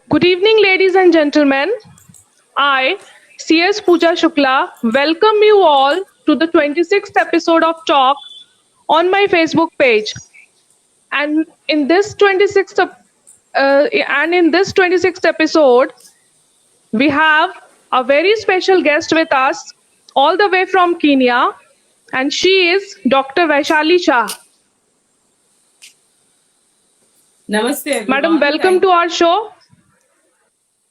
Good evening, ladies and gentlemen. I, CS Pooja Shukla, welcome you all to the 26th episode of Talk on my Facebook page. And in this 26th episode, we have a very special guest with us, all the way from Kenya, and she is Dr. Vaishali Shah. Namaste everyone. Madam, welcome to our show.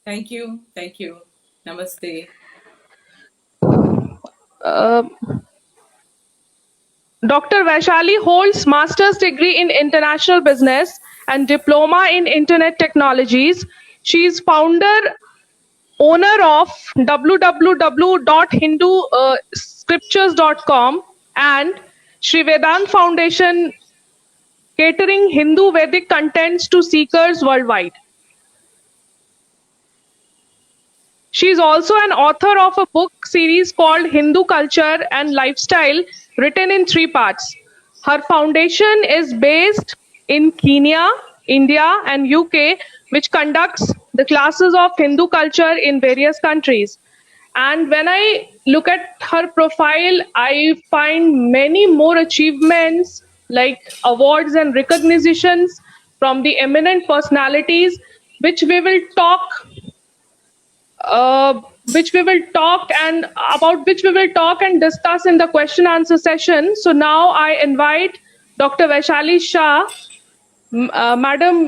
Thank you. Namaste. Dr. Vaishali holds master's degree in international business and diploma in internet technologies. She is owner of www.hinduscriptures.com and Sri Vedant Foundation, catering Hindu Vedic contents to seekers worldwide. She is also an author of a book series called Hindu Culture and Lifestyle, written in 3 parts. Her foundation is based in Kenya, India, and UK, which conducts the classes of Hindu culture in various countries. And when I look at her profile, I find many more achievements like awards and recognitions from the eminent personalities, which we will talk which we will talk and discuss in the question answer session. So now I invite Dr. Vaishali Shah. Madam,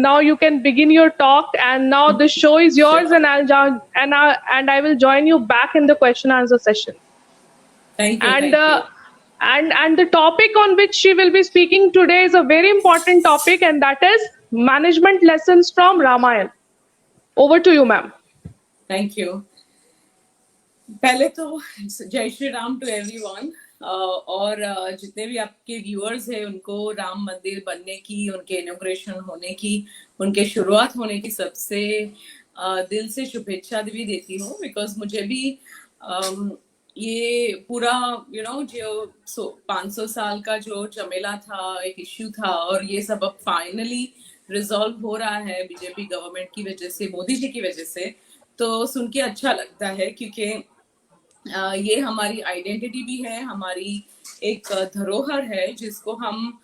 now you can begin your talk, and now the show is yours, and I will join you back in the question answer session. Thank you. And the topic on which she will be speaking today is a very important topic, and that is management lessons from Ramayana. Over to you, ma'am. Thank you. पहले तो जय Shri Ram to everyone, और जितने भी आपके viewers हैं उनको राम मंदिर बनने की, उनके इनॉग्रेशन होने की, उनके शुरुआत होने की सबसे दिल से शुभेच्छा भी देती हूँ, बिकॉज मुझे भी ये पूरा जो 500 साल का जो झमेला था, एक इश्यू था, और ये सब अब फाइनली रिजॉल्व हो रहा है बीजेपी गवर्नमेंट की वजह से, मोदी जी की वजह से, तो सुन के अच्छा लगता है, क्योंकि ये हमारी आइडेंटिटी भी है, हमारी एक धरोहर है, जिसको हम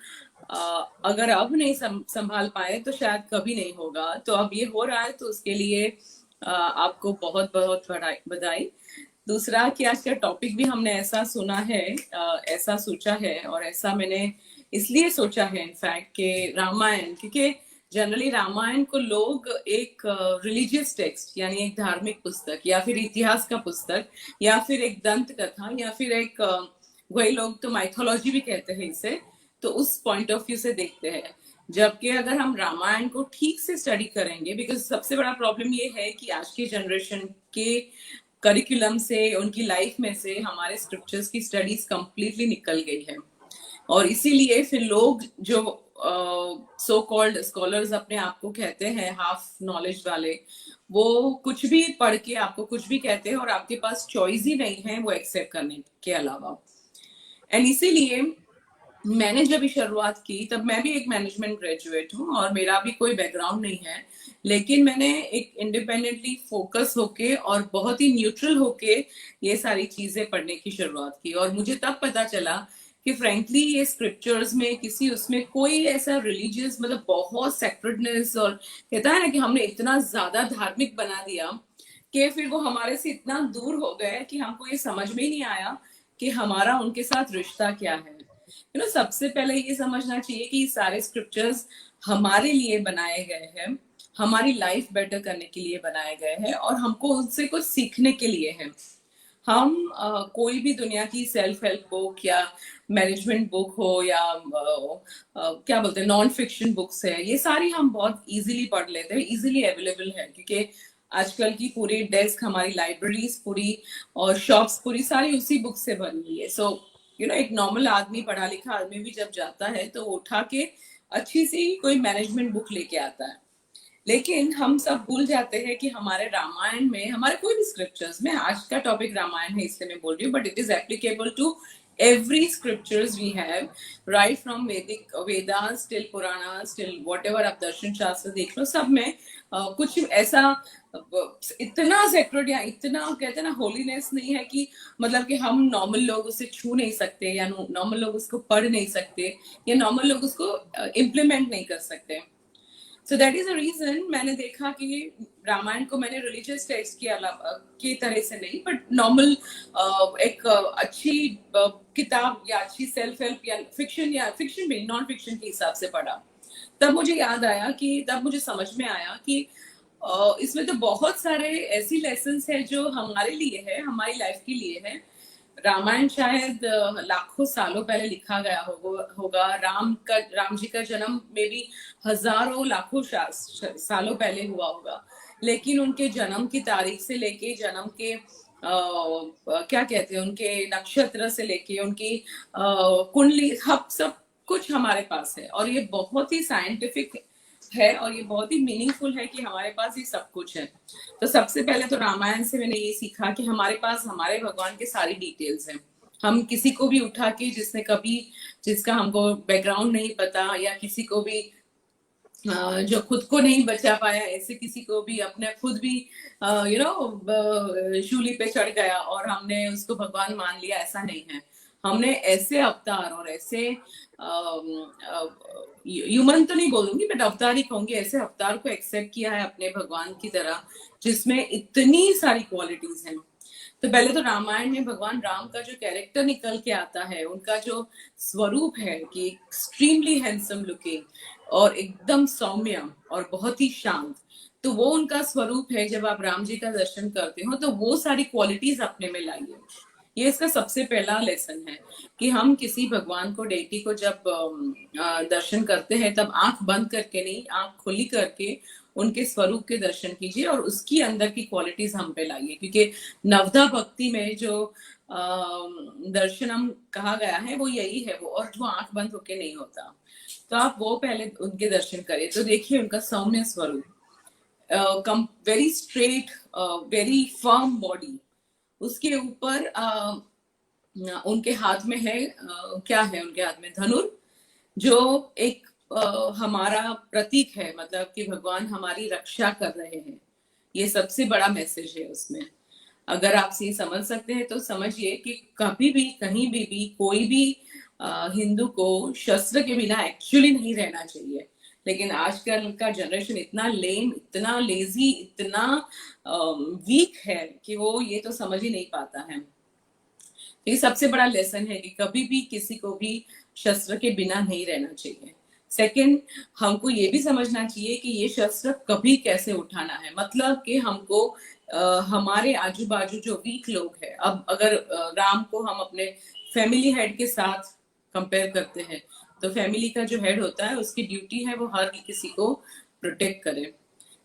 अगर अब नहीं संभाल पाए तो शायद कभी नहीं होगा। तो अब ये हो रहा है, तो उसके लिए आपको बहुत बहुत बधाई। दूसरा कि आज का टॉपिक भी हमने ऐसा सुना है, ऐसा सोचा है, और ऐसा मैंने इसलिए सोचा है इनफैक्ट कि रामायण, क्योंकि जनरली रामायण को लोग एक रिलीजियस टेक्स्ट, यानी एक धार्मिक पुस्तक, या फिर इतिहास का पुस्तक, या फिर एक दंत कथा, या फिर एक वही लोग तो माइथोलॉजी भी कहते हैं इसे, तो उस पॉइंट ऑफ व्यू से देखते हैं। जबकि अगर हम रामायण को ठीक से स्टडी करेंगे, बिकॉज सबसे बड़ा प्रॉब्लम ये है कि आज के जनरेशन के करिकुलम से, उनकी लाइफ में से हमारे स्क्रिप्चर्स की स्टडीज कंप्लीटली निकल गई है, और इसीलिए फिर लोग जो सो कॉल्ड स्कॉलर्स अपने आप को कहते हैं, हाफ नॉलेज वाले, वो कुछ भी पढ़ के आपको कुछ भी कहते हैं, और आपके पास चॉइस ही नहीं है वो एक्सेप्ट करने के अलावा। एंड इसीलिए मैंने जब शुरुआत की, तब मैं भी एक मैनेजमेंट ग्रेजुएट हूँ, और मेरा भी कोई बैकग्राउंड नहीं है, लेकिन मैंने एक इंडिपेंडेंटली फोकस होके और बहुत ही न्यूट्रल होके ये सारी चीजें पढ़ने की शुरुआत की। और मुझे तब पता चला कि फ्रेंकली ये स्क्रिप्चर्स में किसी उसमें कोई ऐसा रिलीजियस, मतलब बहुत सेक्रेडनेस, और कहता है ना कि हमने इतना ज्यादा धार्मिक बना दिया कि फिर वो हमारे से इतना दूर हो गए कि हमको ये समझ में ही नहीं आया कि हमारा उनके साथ रिश्ता क्या है। सबसे पहले ये समझना चाहिए कि सारे स्क्रिप्चर्स हमारे लिए बनाए गए हैं, हमारी लाइफ बेटर करने के लिए बनाए गए हैं, और हमको उनसे कुछ सीखने के लिए है। हम कोई भी दुनिया की सेल्फ हेल्प बुक या मैनेजमेंट बुक हो, या क्या बोलते हैं, नॉन फिक्शन बुक्स है, ये सारी हम बहुत इजीली पढ़ लेते हैं, इजीली अवेलेबल है, क्योंकि आजकल की पूरी डेस्क, हमारी लाइब्रेरीज पूरी और शॉप्स पूरी सारी उसी बुक से बनी हुई है। सो एक नॉर्मल आदमी, पढ़ा लिखा आदमी भी जब जाता है तो उठा के अच्छी सी कोई मैनेजमेंट बुक लेके आता है। लेकिन हम सब भूल जाते हैं कि हमारे रामायण में, हमारे कोई भी स्क्रिप्चर्स में, आज का टॉपिक रामायण है इसलिए मैं बोल रही हूँ, but it is applicable to every scriptures we have, right from Vedic Vedas till Puranas till whatever आप दर्शन शास्त्र देख लो, सब में कुछ ऐसा इतना सेक्रेट या इतना कहते हैं ना होलीनेस नहीं है कि मतलब कि हम नॉर्मल लोग उसे छू नहीं सकते, या नॉर्मल लोग उसको पढ़ नहीं सकते, या नॉर्मल लोग उसको इम्प्लीमेंट नहीं कर सकते. So that is a reason मैंने देखा कि रामायण को मैंने रिलीजियस टेक्स्ट की तरह से नहीं, बट नॉर्मल एक अच्छी किताब या अच्छी सेल्फ हेल्प या फिक्शन भी नॉन फिक्शन के हिसाब से पढ़ा. तब मुझे याद आया कि तब मुझे समझ में आया कि इसमें तो बहुत सारे ऐसी लेसन्स है जो हमारे लिए है, हमारी लाइफ के लिए है. रामायण शायद लाखों सालों पहले लिखा गया होगा. राम जी का जन्म में भी हजारों लाखों सालों पहले हुआ होगा, लेकिन उनके जन्म की तारीख से लेके जन्म के क्या कहते हैं उनके नक्षत्र से लेके उनकी कुंडली सब कुछ हमारे पास है. और ये बहुत ही साइंटिफिक है और ये बहुत ही मीनिंगफुल है कि हमारे पास ये सब कुछ है. तो सबसे पहले तो रामायण से मैंने ये सीखा कि हमारे पास हमारे भगवान के सारी डिटेल्स हैं. हम किसी को भी उठा के जिसका हमको बैकग्राउंड नहीं पता, या किसी को भी जो खुद को नहीं बचा पाया, ऐसे किसी को भी अपने खुद भी शूली पे चढ़ गया और हमने उसको भगवान मान लिया, ऐसा नहीं है. हमने ऐसे अवतार और ऐसे ह्यूमन तो नहीं बोलूंगी बट अवतार ही कहूंगी, ऐसे अवतार को एक्सेप्ट किया है अपने भगवान की तरह जिसमें इतनी सारी क्वालिटीज हैं. तो पहले तो रामायण में भगवान राम का जो कैरेक्टर निकल के आता है, उनका जो स्वरूप है कि एक्सट्रीमली हैंडसम लुकिंग और एकदम सौम्य और बहुत ही शांत, तो वो उनका स्वरूप है. जब आप राम जी का दर्शन करते हो तो वो सारी क्वालिटीज अपने में लाइए. ये इसका सबसे पहला लेसन है कि हम किसी भगवान को, डेटी को जब दर्शन करते हैं तब आंख बंद करके नहीं, आंख खुली करके उनके स्वरूप के दर्शन कीजिए और उसकी अंदर की क्वालिटीज हम पे लाइए. क्योंकि नवधा भक्ति में जो दर्शनम कहा गया है वो यही है, वो और जो आंख बंद होके नहीं होता. तो आप वो पहले उनके दर्शन करिए तो देखिए उनका सौम्य स्वरूप, very straight, very firm body. उसके ऊपर उनके हाथ में है क्या है उनके हाथ में धनुर, जो एक हमारा प्रतीक है, मतलब कि भगवान हमारी रक्षा कर रहे हैं. ये सबसे बड़ा मैसेज है उसमें. अगर आप ये समझ सकते हैं तो समझिए कि कभी भी कहीं भी कोई भी हिंदू को शस्त्र के बिना एक्चुअली नहीं रहना चाहिए. लेकिन आजकल का जनरेशन इतना लेम, इतना लेजी, इतना वीक है कि वो ये तो समझ ही नहीं पाता है. ये सबसे बड़ा लेसन है कि कभी भी किसी को भी शस्त्र के बिना नहीं रहना चाहिए. सेकंड, हमको ये भी समझना चाहिए कि ये शस्त्र कभी कैसे उठाना है. मतलब कि हमको हमारे आजू बाजू जो वीक लोग हैं, अब अगर राम को हम अपने फैमिली हेड के साथ कंपेयर करते हैं तो फैमिली का जो हेड होता है उसकी ड्यूटी है वो हर किसी को प्रोटेक्ट करे.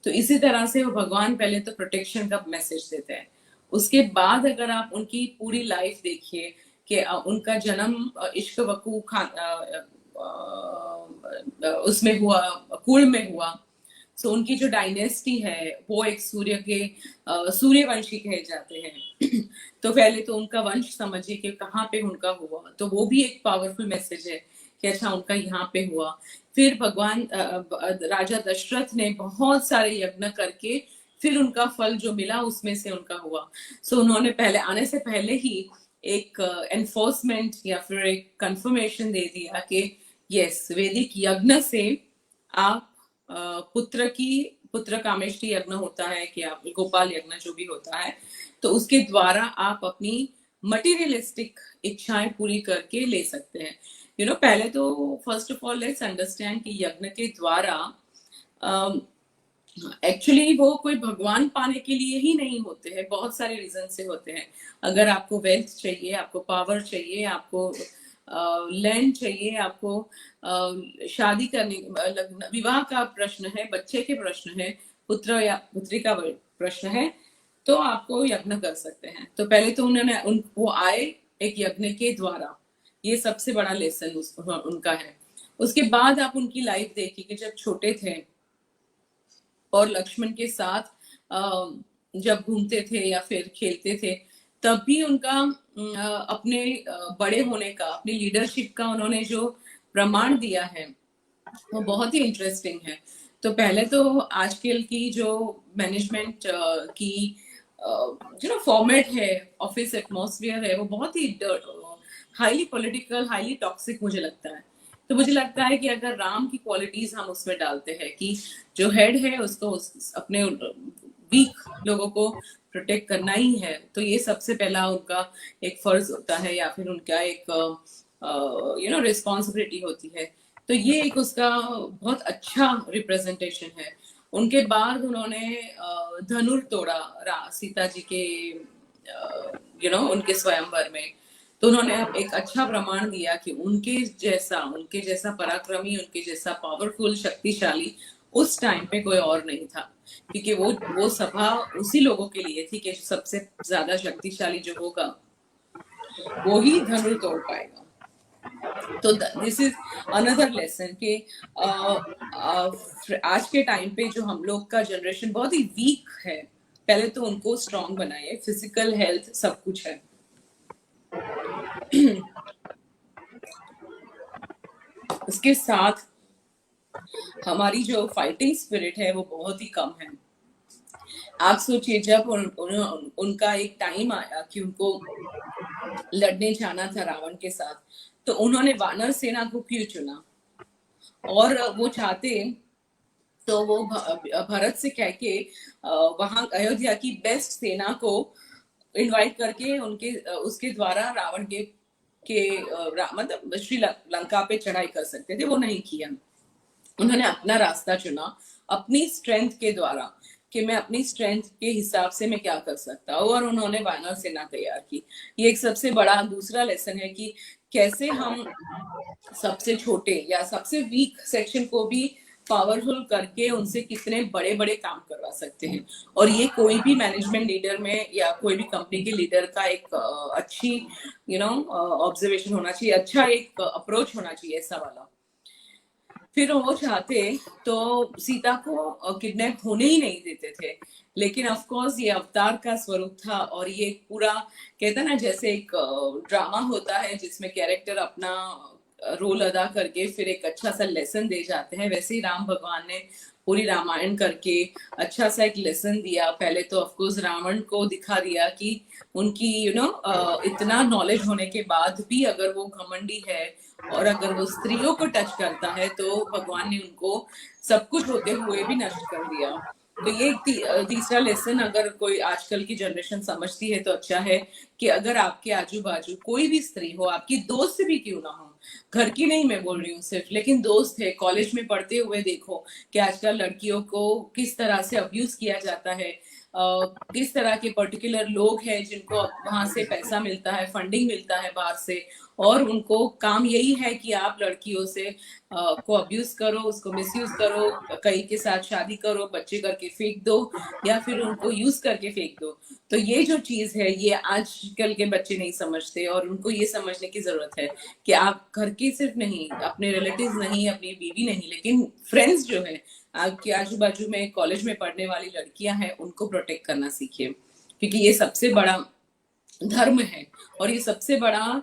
तो इसी तरह से वो भगवान पहले तो प्रोटेक्शन का मैसेज देते हैं. उसके बाद अगर आप उनकी पूरी लाइफ देखिए कि उनका जन्म इश्क वकू उसमें हुआ, कुल में हुआ. सो उनकी जो डायनेस्टी है वो एक सूर्यवंशी कहे जाते हैं. तो पहले तो उनका वंश समझिए कि कहाँ पे उनका हुआ, तो वो भी एक पावरफुल मैसेज है कि अच्छा उनका यहाँ पे हुआ. फिर भगवान राजा दशरथ ने बहुत सारे यज्ञ करके फिर उनका फल जो मिला उसमें से उनका हुआ. सो उन्होंने पहले आने से पहले ही एक एनफोर्समेंट या फिर एक कंफर्मेशन दे दिया कि यस, वैदिक यज्ञ से आप पुत्र कामेष्टि यज्ञ होता है कि आप गोपाल यज्ञ जो भी होता है, तो उसके द्वारा आप अपनी मटीरियलिस्टिक इच्छाएं पूरी करके ले सकते हैं. पहले तो first of all let's understand कि यज्ञ के द्वारा एक्चुअली वो कोई भगवान पाने के लिए ही नहीं होते हैं, बहुत सारे रीजन से होते हैं. अगर आपको वेल्थ चाहिए, आपको पावर चाहिए, आपको लैंड चाहिए, आपको शादी करने, विवाह का प्रश्न है, बच्चे के प्रश्न है, पुत्र या पुत्री का प्रश्न है, तो आपको यज्ञ कर सकते हैं. तो पहले तो वो आए एक यज्ञ के द्वारा, ये सबसे बड़ा लेसन उनका है. उसके बाद आप उनकी लाइफ देखिए कि जब छोटे थे और लक्ष्मण के साथ जब घूमते थे या फिर खेलते थे, तब भी उनका अपने बड़े होने का, अपनी लीडरशिप का उन्होंने जो प्रमाण दिया है वो बहुत ही इंटरेस्टिंग है। तो पहले तो आजकल की जो मैनेजमेंट की फॉर्मेट है, ऑफिस एटमॉस्फेयर है, वो बहुत ही हाईली पॉलिटिकल, हाईली टॉक्सिक मुझे लगता है। तो मुझे लगता है कि अगर राम की क्वालिटीज हम उसमें डालते हैं कि जो हेड है उसको अपने वीक लोगों को प्रोटेक्ट करना ही है, तो ये सबसे पहला उनका एक फर्ज होता है, या फिर उनका एक रिस्पॉन्सिबिलिटी होती है। तो ये एक उसका बहुत अच्छा रिप्रेजेंटेशन है। उनके बाद उन्होंने धनुर तोड़ा सीता जी के उनके स्वयंवर में। तो उन्होंने एक अच्छा प्रमाण दिया कि उनके जैसा पराक्रमी, उनके जैसा पावरफुल, शक्तिशाली उस टाइम पे कोई और नहीं था, क्योंकि वो सभा उसी लोगों के लिए थी कि सबसे ज्यादा शक्तिशाली जो होगा वो ही धनुर तोड़ पाएगा। तो दिस इज अनदर लेसन कि आज के टाइम पे जो हम लोग का जनरेशन बहुत ही वीक है, पहले तो उनको स्ट्रांग बनाए, फिजिकल हेल्थ सब कुछ है। उसके साथ हमारी जो फाइटिंग स्पिरिट है वो बहुत ही कम है। आप सोचिए जब उनका एक टाइम आया कि उनको लड़ने जाना था रावण के साथ, तो उन्होंने वानर सेना को क्यों चुना? और वो चाहते तो वो भरत से कह के वहां अयोध्या की बेस्ट सेना को इनवाइट करके उनके उसके द्वारा रावण मतलब श्रीलंका पे चढ़ाई कर सकते थे, वो नहीं किया। उन्होंने अपना रास्ता चुना अपनी स्ट्रेंथ के द्वारा कि मैं अपनी स्ट्रेंथ के हिसाब से मैं क्या कर सकता हूँ, और उन्होंने वानर सेना तैयार की। ये एक सबसे बड़ा दूसरा लेसन है कि कैसे हम सबसे छोटे या सबसे वीक सेक्शन को भी पावरफुल करके उनसे कितने बड़े बड़े काम करवा सकते हैं। और ये कोई भी मैनेजमेंट लीडर में या कोई भी कंपनी के लीडर का एक अच्छी ऑब्जर्वेशन होना चाहिए, अच्छा एक अप्रोच होना चाहिए ऐसा वाला। फिर वो चाहते तो सीता को किडनैप होने ही नहीं देते थे, लेकिन ऑफ कोर्स ये अवतार का स्वरूप था, और ये पूरा कहते ना जैसे एक ड्रामा होता है जिसमें कैरेक्टर अपना रोल अदा करके फिर एक अच्छा सा लेसन दे जाते हैं, वैसे ही राम भगवान ने पूरी रामायण करके अच्छा सा एक लेसन दिया। पहले तो ऑफ कोर्स रावण को दिखा दिया कि उनकी इतना नॉलेज होने के बाद भी अगर वो घमंडी है और अगर वो स्त्रियों को टच करता है तो भगवान ने उनको सब कुछ होते हुए भी नष्ट कर दिया। तो ये तीसरा लेसन अगर कोई आजकल की जनरेशन समझती है तो अच्छा है कि अगर आपके आजू बाजू कोई भी स्त्री हो, आपकी दोस्त भी क्यों ना हो, घर की नहीं मैं बोल रही हूँ सिर्फ, लेकिन दोस्त है, कॉलेज में पढ़ते हुए देखो कि आजकल लड़कियों को किस तरह से अब्यूज किया जाता है, किस तरह के पर्टिकुलर लोग हैं जिनको वहां से पैसा मिलता है, फंडिंग मिलता है बाहर से, और उनको काम यही है कि आप लड़कियों से को अब्यूज करो, उसको मिसयूज करो, कई के साथ शादी करो, बच्चे करके फेंक दो या फिर उनको यूज करके फेंक दो। तो ये जो चीज है ये आजकल के बच्चे नहीं समझते, और उनको ये समझने की जरूरत है कि आप घर की सिर्फ नहीं, अपने रिलेटिव नहीं, अपनी बीवी नहीं, लेकिन फ्रेंड्स जो है आपके आजू बाजू में कॉलेज में पढ़ने वाली लड़कियां हैं उनको प्रोटेक्ट करना सीखिए, क्योंकि ये सबसे बड़ा धर्म है और ये सबसे बड़ा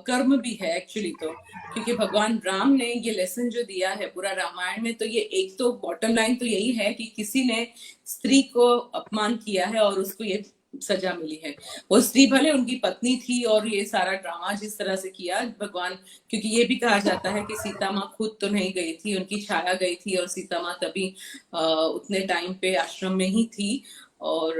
कर्म भी है एक्चुअली। तो क्योंकि भगवान राम ने ये लेसन जो दिया है पूरा रामायण में, तो ये एक तो बॉटम लाइन तो यही है कि किसी ने स्त्री को अपमान किया है और उसको ये सजा मिली है। वो स्त्री भले उनकी पत्नी थी, और ये सारा ड्रामा जिस तरह से किया भगवान, क्योंकि ये भी कहा जाता है कि सीता माँ खुद तो नहीं गई थी, उनकी छाया गई थी, और सीता माँ तभी उतने टाइम पे आश्रम में ही थी, और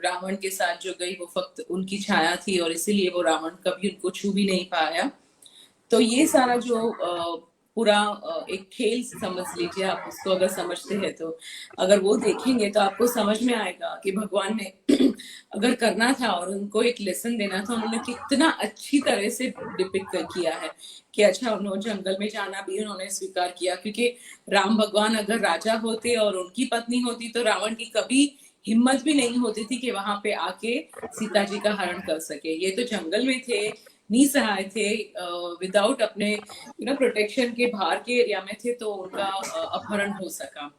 रावण के साथ जो गई वो फक्त उनकी छाया थी, और इसीलिए वो रावण कभी उनको छू भी नहीं पाया। तो ये सारा जो पूरा एक खेल समझ लीजिए आप उसको, अगर समझते हैं तो अगर वो देखेंगे तो आपको समझ में आएगा कि भगवान ने अगर करना था और उनको एक लेसन देना था, उन्होंने कितना अच्छी तरह से डिपिक्ट किया है कि अच्छा उन्होंने जंगल में जाना भी उन्होंने स्वीकार किया, क्योंकि राम भगवान अगर राजा होते और उनकी पत्नी होती तो रावण की कभी हिम्मत भी नहीं होती थी कि वहां पे आके सीता जी का हरण कर सके। ये तो जंगल में थे, निसहाय थे, विदाउट अपने प्रोटेक्शन के बाहर के एरिया में थे, तो उनका अपहरण हो सका।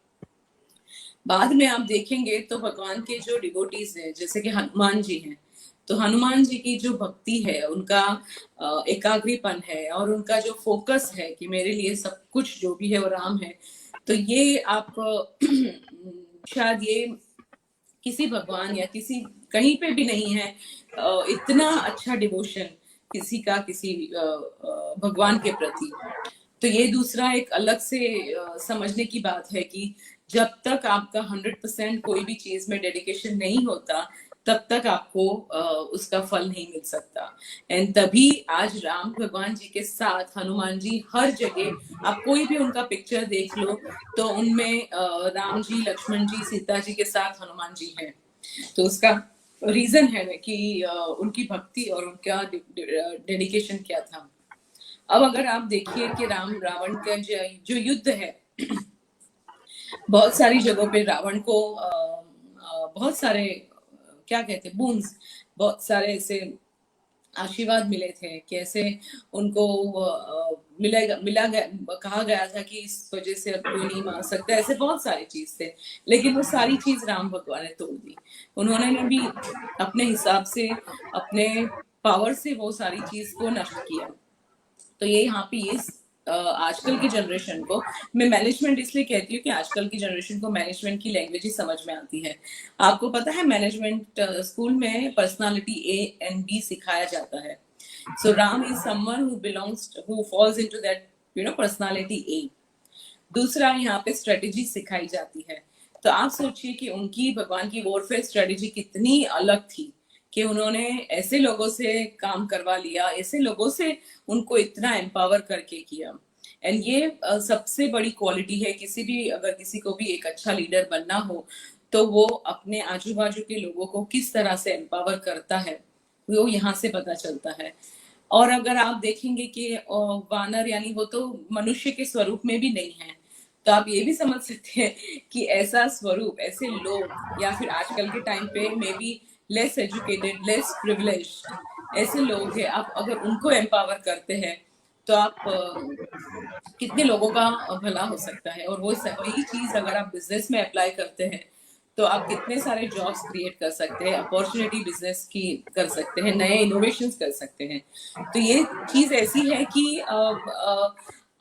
बाद में आप देखेंगे तो भगवान के जो डिवोटीज हैं जैसे कि हनुमान जी हैं, तो हनुमान जी की जो भक्ति है, उनका एकाग्रीपन है और उनका जो फोकस है कि मेरे लिए सब कुछ जो भी है वो राम है, तो ये आप शायद ये किसी भगवान या किसी कहीं पे भी नहीं है इतना अच्छा डिवोशन किसी का किसी भगवान के प्रति। तो ये दूसरा एक अलग से समझने की बात है कि जब तक आपका 100% कोई भी चीज में डेडिकेशन नहीं होता, तब तक आपको उसका फल नहीं मिल सकता। एंड तभी आज राम भगवान जी के साथ हनुमान जी हर जगह, आप कोई भी उनका पिक्चर देख लो तो उनमें राम जी, लक्ष्मण जी, सीता जी के साथ हनुमान जी हैं। तो उसका रीजन है कि उनकी भक्ति और उनका डेडिकेशन क्या था। अब अगर आप देखिए कि राम रावण का जो युद्ध है, बहुत सारी जगहों पे रावण को बहुत सारे क्या कहते हैं बूंस, बहुत सारे ऐसे आशीर्वाद मिले थे, कैसे उनको मिला गया, कहा गया था कि इस वजह से अब कोई नहीं मार सकता, ऐसे बहुत सारी चीज थे। लेकिन वो सारी चीज राम भगवान ने तोड़ दी। उन्होंने भी अपने हिसाब से, अपने पावर से वो सारी चीज को नष्ट किया। तो ये यहाँ पे ये आजकल की जनरेशन को, मैं मैनेजमेंट इसलिए कहती हूँ कि आजकल की जनरेशन को मैनेजमेंट की लैंग्वेज ही समझ में आती है। आपको पता है मैनेजमेंट स्कूल में पर्सनालिटी ए एंड बी सिखाया जाता है। So Ram is someone who falls into that personality A. दूसरा यहाँ पे स्ट्रेटेजी सिखाई जाती है। तो आप सोचिए कि उनकी भगवान की वॉरफेयर स्ट्रेटेजी कितनी अलग थी कि उन्होंने ऐसे लोगों से काम करवा लिया, ऐसे लोगों से उनको इतना एम्पावर करके किया। एंड ये सबसे बड़ी क्वालिटी है किसी भी, अगर किसी को भी एक अच्छा लीडर बनना हो तो वो अपने आजू बाजू के लोगों को किस तरह से एम्पावर करता है, वो यहाँ से पता चलता है। और अगर आप देखेंगे कि वानर यानी वो तो मनुष्य के स्वरूप में भी नहीं है, तो आप ये भी समझ सकते हैं कि ऐसा स्वरूप, ऐसे लोग, या फिर आजकल के टाइम पे may be less educated, less privileged ऐसे लोग हैं, आप अगर उनको एम्पावर करते हैं तो आप कितने लोगों का भला हो सकता है। और वो वही चीज अगर आप बिजनेस में अप्लाई करते हैं तो आप कितने सारे जॉब्स क्रिएट कर सकते हैं, अपॉर्चुनिटी बिजनेस की कर सकते हैं, नए इनोवेशंस कर सकते हैं। तो ये चीज ऐसी है कि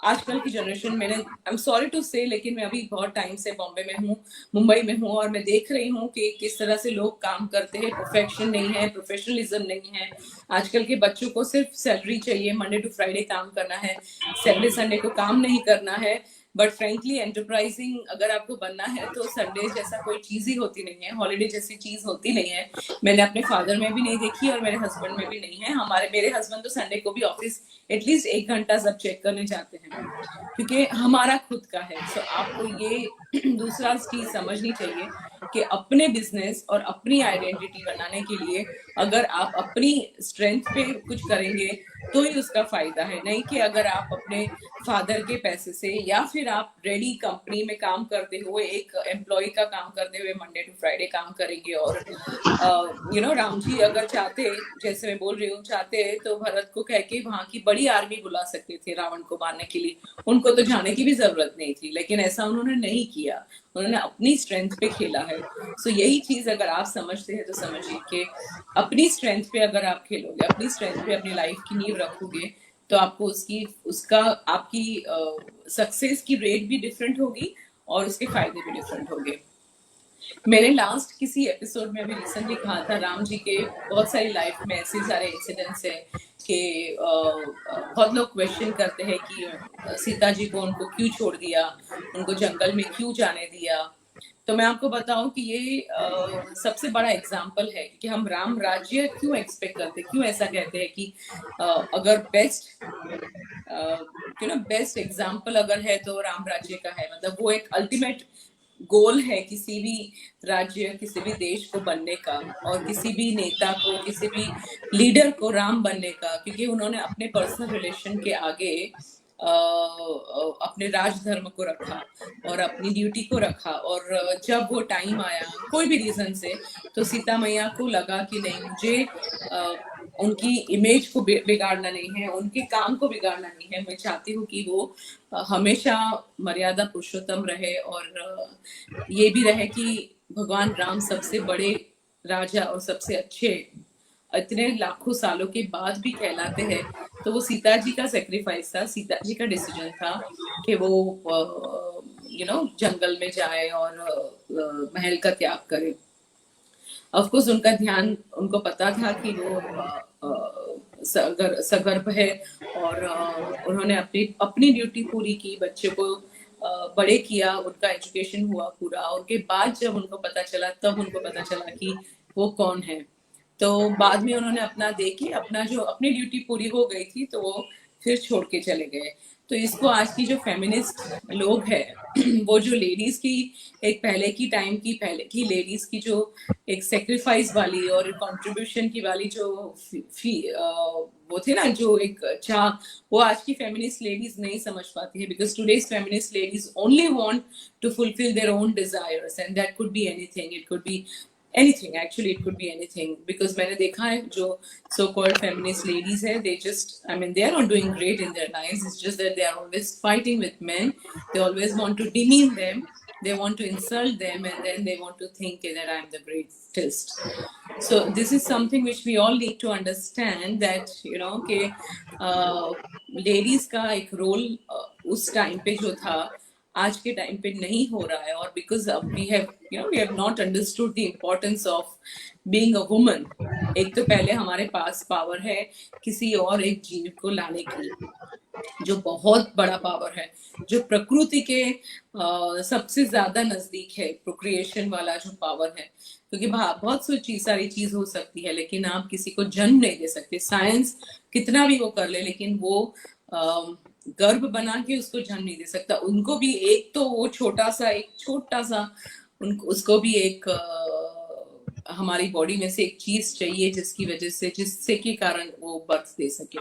आजकल की जनरेशन, मैंने आई एम सॉरी टू से, लेकिन मैं अभी बहुत टाइम से बॉम्बे में हूँ, मुंबई में हूँ, और मैं देख रही हूँ कि किस तरह से लोग काम करते हैं। परफेक्शन नहीं है, प्रोफेशनलिज्म नहीं है। आजकल के बच्चों को सिर्फ सैलरी चाहिए, मंडे टू फ्राइडे काम करना है, सैटरडे संडे को काम नहीं करना है। बट फ्रेंकली एंटरप्राइजिंग अगर आपको बनना है तो संडे जैसा कोई चीज ही होती नहीं है, हॉलीडे जैसी चीज होती नहीं है। मैंने अपने फादर में भी नहीं देखी और मेरे हस्बैंड में भी नहीं है। मेरे हस्बैंड तो संडे को भी ऑफिस एटलीस्ट 1 घंटा सब चेक करने जाते हैं, क्योंकि हमारा खुद का है। सो आपको ये दूसरा चीज समझनी चाहिए कि अपने बिजनेस और अपनी आइडेंटिटी बनाने के लिए अगर आप अपनी स्ट्रेंथ पे कुछ करेंगे तो ही उसका फायदा है, नहीं कि अगर आप अपने फादर के पैसे से या फिर आप रेडी कंपनी में काम करते हुए, एक एम्प्लॉय का काम करते हुए मंडे टू फ्राइडे काम करेंगे। और राम जी अगर चाहते, जैसे मैं बोल रही हूँ, चाहते तो भरत को कह के वहां की बड़ी आर्मी बुला सकते थे रावण को मारने के लिए, उनको तो जाने की भी जरूरत नहीं थी। लेकिन ऐसा उन्होंने नहीं किया, उन्होंने अपनी स्ट्रेंथ पे खेला है। सो यही चीज अगर आप समझते हैं तो समझिए कि अपनी स्ट्रेंथ पे अगर आप खेलोगे, अपनी स्ट्रेंथ पे अपनी लाइफ की नींव रखोगे, तो आपको आपकी सक्सेस की रेट भी डिफरेंट होगी और उसके फायदे भी डिफरेंट होंगे। मैंने लास्ट किसी एपिसोड में अभी रिसेंटली कहा था, राम जी के बहुत सारी लाइफ में ऐसे सारे इंसिडेंट्स है कि बहुत लोग क्वेश्चन करते हैं कि सीता जी को उनको क्यों छोड़ दिया, उनको जंगल में क्यों जाने दिया। तो मैं आपको बताऊं कि ये सबसे बड़ा एग्जाम्पल है कि हम राम राज्य क्यों एक्सपेक्ट करते, क्यों ऐसा कहते हैं कि अगर बेस्ट एग्जाम्पल अगर है तो राम राज्य का है। मतलब वो एक अल्टीमेट गोल है किसी भी राज्य, किसी भी देश को बनने का, और किसी भी नेता को, किसी भी लीडर को राम बनने का, क्योंकि उन्होंने अपने पर्सनल रिलेशन के आगे अपने राजधर्म को रखा और अपनी ड्यूटी को रखा। और जब वो टाइम आया कोई भी रीजन से, तो सीता मैया को लगा कि नहीं, मुझे उनकी इमेज को बिगाड़ना नहीं है, उनके काम को बिगाड़ना नहीं है। मैं चाहती हूँ कि वो हमेशा मर्यादा पुरुषोत्तम रहे, और ये भी रहे कि भगवान राम सबसे बड़े राजा और सबसे अच्छे इतने लाखों सालों के बाद भी कहलाते हैं, तो वो सीता जी का सेक्रीफाइस था, सीता जी का डिसीजन था कि वो जंगल में जाए और महल का त्याग करे। ऑफ कोर्स उनका ध्यान, उनको पता था कि वो सगर्भ है, और उन्होंने अपनी अपनी ड्यूटी पूरी की, बच्चे को बड़े किया, उनका एजुकेशन हुआ पूरा। उनके बाद जब उनको पता चला, तब उनको पता चला कि वो कौन है। तो बाद में उन्होंने अपना देखी, अपना जो अपनी ड्यूटी पूरी हो गई थी, तो वो फिर छोड़ के चले गए। तो इसको आज की जो फेमिनिस्ट लोग हैं वो जो लेडीज की एक पहले की लेडीज की जो एक सेक्रीफाइस वाली और कंट्रीब्यूशन की वाली जो वो थे ना, जो एक चाह, वो आज की फेमिनिस्ट लेडीज नहीं समझ पाती है, because today's feminist ladies only want to fulfil their own desires, and that could be anything, it could be anything, actually it could be anything, because मैंने देखा है जो so called feminist ladies है, they just, I mean, they are not doing great in their lives, it's just that they are always fighting with men, they always want to demean them, they want to insult them, and then they want to think that I am the greatest. So this is something which we all need to understand, that कि ladies का एक role उस time पे जो था, आज के time पे नहीं हो रहा है, और because we have not understood the importance of being a woman. एक तो पहले हमारे पास पावर है किसी और एक जीव को लाने की, जो बहुत बड़ा पावर है, जो प्रकृति के सबसे ज्यादा नजदीक है, प्रोक्रिएशन वाला जो पावर है। क्योंकि बहुत सारी चीज हो सकती है, लेकिन आप किसी को जन्म नहीं दे सकते, साइंस कितना भी वो कर ले, लेकिन वो गर्भ बना के उसको जन्म नहीं दे सकता। उनको भी एक तो वो छोटा सा उसको भी एक हमारी बॉडी में से एक चीज चाहिए, जिससे के कारण वो बर्थ दे सके।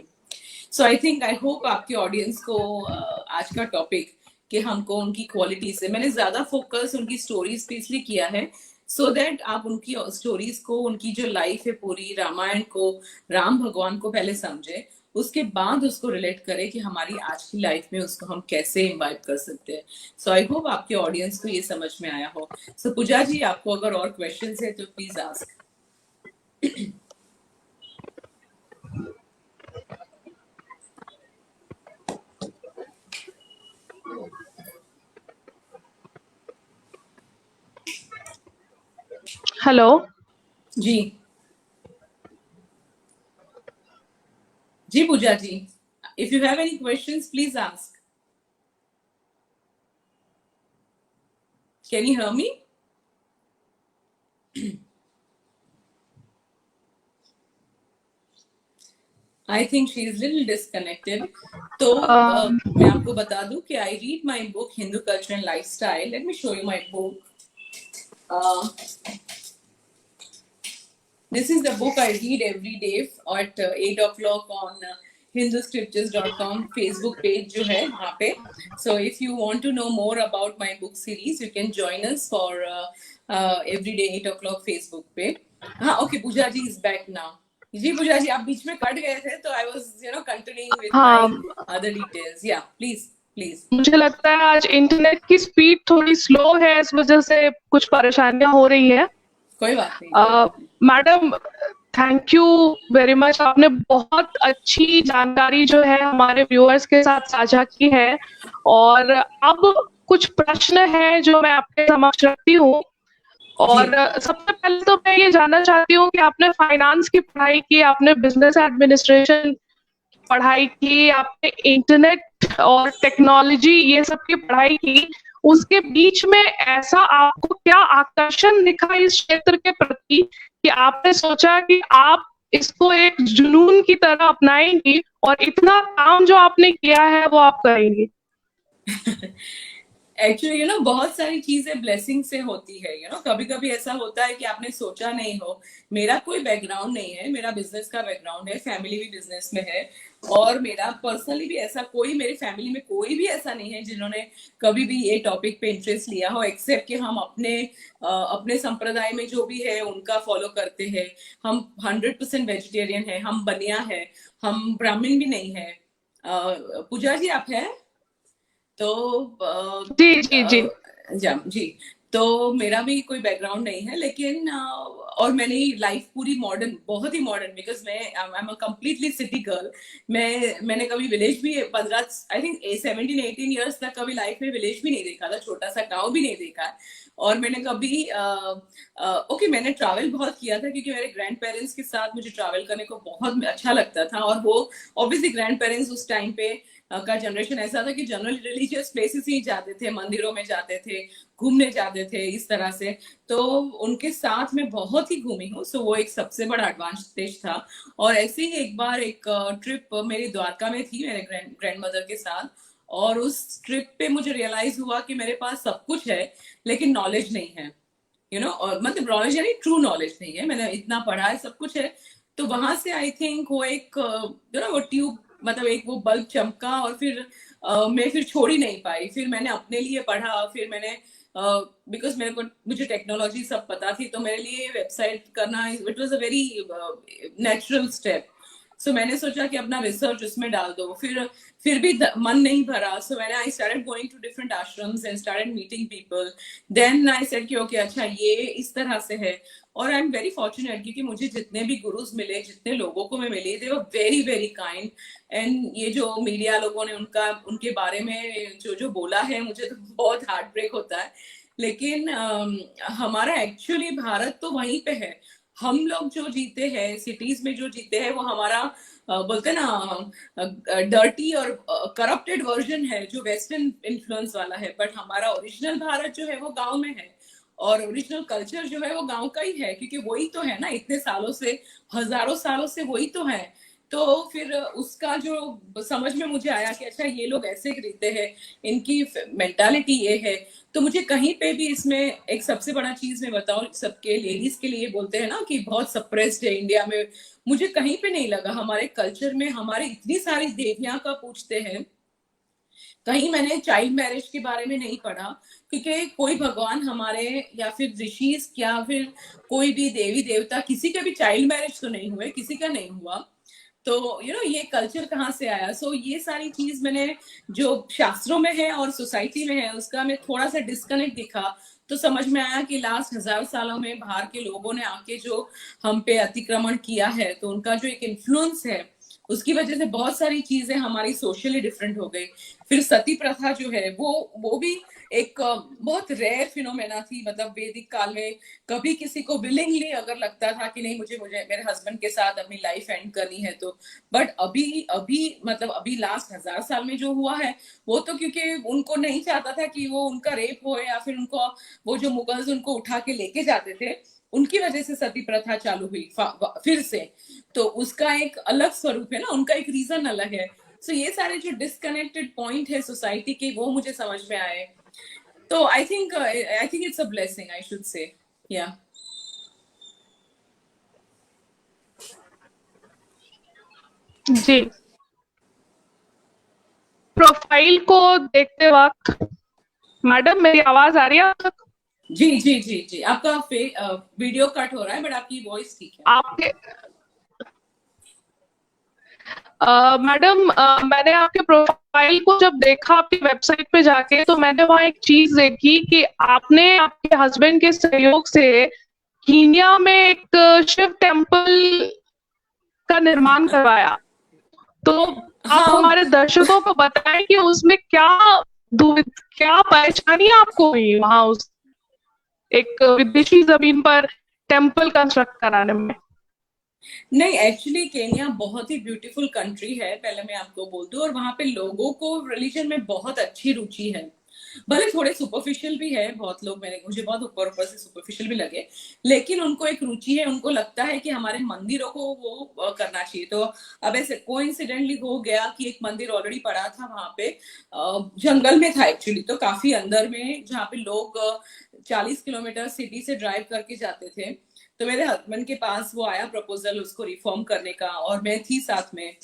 सो आई थिंक, आई होप आपके ऑडियंस को आज का टॉपिक, कि हमको उनकी क्वालिटी से, मैंने ज्यादा फोकस उनकी स्टोरीज पे इसलिए किया है, सो दैट आप उनकी स्टोरीज को, उनकी जो लाइफ है पूरी, रामायण को, राम भगवान को पहले समझे, उसके बाद उसको रिलेट करें कि हमारी आज की लाइफ में उसको हम कैसे इन्वाइट कर सकते हैं। सो आई होप आपके ऑडियंस को ये समझ में आया हो। सो पूजा जी, आपको अगर और क्वेश्चंस है तो प्लीज आस्क। हेलो जी जी Pooja ji, if you have any questions, please ask. Can you hear me? I think she is little disconnected. तो मैं आपको बता दूं कि I read my book Hindu Culture and Lifestyle. Let me show you my book. This is the book I read every day at 8 o'clock on hinduscriptures.com Facebook page जो है वहाँ पे. So if you want to know more about my book series, you can join us for every day 8 o'clock Facebook पे. हाँ, okay, Puja ji is back now. जी पूजा जी, आप बीच में cut गए थे, तो I was continuing with my other details. Yeah, please. मुझे लगता है आज इंटरनेट की स्पीड थोड़ी स्लो है, इस वजह से कुछ परेशानियां हो रही है। कोई बात नहीं। Madam, thank you very much, आपने बहुत अच्छी जानकारी जो है हमारे व्यूअर्स के साथ साझा की है। और अब कुछ प्रश्न है जो मैं आपके समक्ष रखती हूँ। और सबसे पहले तो मैं ये जानना चाहती हूँ कि आपने फाइनेंस की पढ़ाई की, आपने बिजनेस एडमिनिस्ट्रेशन पढ़ाई की, आपने इंटरनेट और टेक्नोलॉजी ये सब की पढ़ाई की, उसके बीच में ऐसा आपको क्या आकर्षण दिखा इस क्षेत्र के प्रति कि आपने सोचा कि आप इसको एक जुनून की तरह अपनाएंगी और इतना काम जो आपने किया है वो आप करेंगी? एक्चुअली बहुत सारी चीजें ब्लेसिंग से होती है। कभी कभी ऐसा होता है कि आपने सोचा नहीं हो। मेरा कोई बैकग्राउंड नहीं है, मेरा बिजनेस का बैकग्राउंड है, फैमिली भी बिजनेस में है, और मेरा पर्सनली भी ऐसा कोई, मेरी फैमिली में कोई भी ऐसा नहीं है जिन्होंने कभी भी ये टॉपिक पे इंटरेस्ट लिया हो, एक्सेप्ट कि हम अपने संप्रदाय में जो भी है उनका फॉलो करते हैं। हम 100% वेजिटेरियन है, हम बनिया है, हम ब्राह्मण भी नहीं है। पूजा जी आप है? तो जी जी जी जी, तो मेरा भी कोई बैकग्राउंड नहीं है, लेकिन और मैंने लाइफ पूरी मॉडर्न, बहुत ही मॉडर्न, बिकॉज मैं I am a completely city girl. मैंने कभी विलेज भी 15 आई थिंक 17-18 ईयर्स तक कभी लाइफ में विलेज भी नहीं देखा था, छोटा सा गांव भी नहीं देखा है। और मैंने कभी ओके मैंने ट्रैवल बहुत किया था, क्योंकि मेरे ग्रैंड पेरेंट्स के साथ मुझे ट्रैवल करने को बहुत अच्छा लगता था। और वो ऑब्वियसली ग्रैंड पेरेंट्स उस टाइम पे का जनरेशन ऐसा था कि जनरल रिलीजियस प्लेसेस ही जाते थे, मंदिरों में जाते थे, घूमने जाते थे इस तरह से। तो उनके साथ मैं बहुत ही घूमी हूँ, सो वो एक सबसे बड़ा एडवांटेज था। और ऐसे ही एक बार एक ट्रिप मेरी द्वारका में थी मेरे ग्रैंड मदर के साथ, और उस ट्रिप पे मुझे रियलाइज हुआ कि मेरे पास सब कुछ है लेकिन नॉलेज नहीं है, और मतलब नॉलेज यानी ट्रू नॉलेज नहीं है। मैंने इतना पढ़ा है, सब कुछ है। तो वहां से आई थिंक वो एक वो ट्यूब, मतलब एक वो बल्ब चमका, और फिर मैं फिर छोड़ ही नहीं पाई। फिर मैंने अपने लिए पढ़ा, फिर मैंने बिकॉज मुझे टेक्नोलॉजी सब पता थी, तो मेरे लिए वेबसाइट करना it was a very natural step. So मैंने सोचा कि अपना रिसर्च उसमें डाल दो। फिर भी मन नहीं भरा, सो मैंने I started going to different ashrams and started meeting people. Then I said कि ओके अच्छा ये इस तरह से है। और आई एम वेरी फॉर्चुनेट, क्योंकि मुझे जितने भी गुरुज मिले, जितने लोगों को मैं मिली, they were very very kind. And ये जो मीडिया लोगों ने उनके बारे में जो जो बोला है, मुझे तो बहुत हार्ट ब्रेक होता है। लेकिन हमारा एक्चुअली भारत तो वहीं पे है। हम लोग जो जीते हैं सिटीज में, जो जीते हैं, वो हमारा बोलते हैं ना डर्टी और करप्टेड वर्जन है, जो वेस्टर्न इन्फ्लुएंस वाला है। बट हमारा ओरिजिनल भारत जो है वो गांव में है, और ओरिजिनल कल्चर जो है वो गांव का ही है, क्योंकि वही तो है ना, इतने सालों से, हजारों सालों से वही तो है। तो फिर उसका जो समझ में मुझे आया कि अच्छा ये लोग ऐसे रहते हैं, इनकी मेंटालिटी ये है। तो मुझे कहीं पे भी इसमें एक सबसे बड़ा चीज मैं बताऊं, सबके लेडीज के लिए बोलते हैं ना कि बहुत सप्रेस्ड है इंडिया में, मुझे कहीं पे नहीं लगा। हमारे कल्चर में हमारे इतनी सारी देवियां का पूछते हैं। कहीं मैंने चाइल्ड मैरिज के बारे में नहीं पढ़ा, क्योंकि कोई भगवान हमारे, या फिर ऋषिज, या फिर कोई भी देवी देवता, किसी के भी चाइल्ड मैरिज तो नहीं हुए, किसी का नहीं हुआ। तो ये कल्चर कहाँ से आया? सो ये सारी चीज मैंने, जो शास्त्रों में है और सोसाइटी में है, उसका मैं थोड़ा सा डिस्कनेक्ट दिखा। तो समझ में आया कि लास्ट 1000 सालों में बाहर के लोगों ने आके जो हम पे अतिक्रमण किया है, तो उनका जो एक इन्फ्लुएंस है, उसकी वजह से बहुत सारी चीजें हमारी सोशली डिफरेंट हो गई। फिर सती प्रथा जो है वो भी एक बहुत रेयर फिनोमेना थी, मतलब वैदिक काल में कभी किसी को विलिंगली अगर लगता था कि नहीं, मुझे मेरे हस्बैंड के साथ अपनी लाइफ एंड करनी है तो। बट अभी अभी मतलब अभी लास्ट 1000 साल में जो हुआ है, वो तो क्योंकि उनको नहीं चाहता था कि वो उनका रेप हो, या फिर उनको वो जो मुगल्स उनको उठा के लेके जाते थे, उनकी वजह से सती प्रथा चालू हुई फिर से। तो उसका एक अलग स्वरूप है ना, उनका एक रीजन अलग है। सो ये सारे जो डिस्कनेक्टेड पॉइंट है सोसाइटी के, वो मुझे समझ में आए। तो I think it's a blessing, I should say. या जी, प्रोफाइल को देखते वक्त, मैडम मेरी आवाज आ रही है आप तक? जी जी जी जी, आपका वीडियो कट हो रहा है, बट आपकी वॉइस ठीक है। आपके मैडम, मैंने आपके प्रोफाइल को जब देखा आपकी वेबसाइट पे जाके, तो मैंने वहां एक चीज देखी कि आपने आपके हस्बैंड के सहयोग से कीनिया में एक शिव टेम्पल का निर्माण करवाया। तो आप हाँ हमारे दर्शकों को बताएं कि उसमें क्या परेशानी आपको हुई वहां, उस एक विदेशी जमीन पर टेम्पल कंस्ट्रक्ट कराने में? नहीं, एक्चुअली केन्या बहुत ही ब्यूटीफुल कंट्री है, पहले मैं आपको बोल दूं। और वहां पे लोगों को रिलीजन में बहुत अच्छी रुचि है, भले थोड़े सुपरफिशियल भी है। बहुत लोग मुझे बहुत ऊपर ऊपर से सुपरफिशियल भी लगे, लेकिन उनको एक रुचि है। उनको लगता है कि हमारे मंदिरों को वो करना चाहिए। तो अब ऐसे कोइंसिडेंटली हो गया कि एक मंदिर ऑलरेडी पड़ा था वहां पे, जंगल में था एक्चुअली, तो काफी अंदर में, जहाँ पे लोग 40 किलोमीटर सिटी से ड्राइव करके जाते थे। तो मेरे हस्बैंड के पास वो आया प्रपोजल उसको रिफॉर्म करने का, और मैं थी साथ में।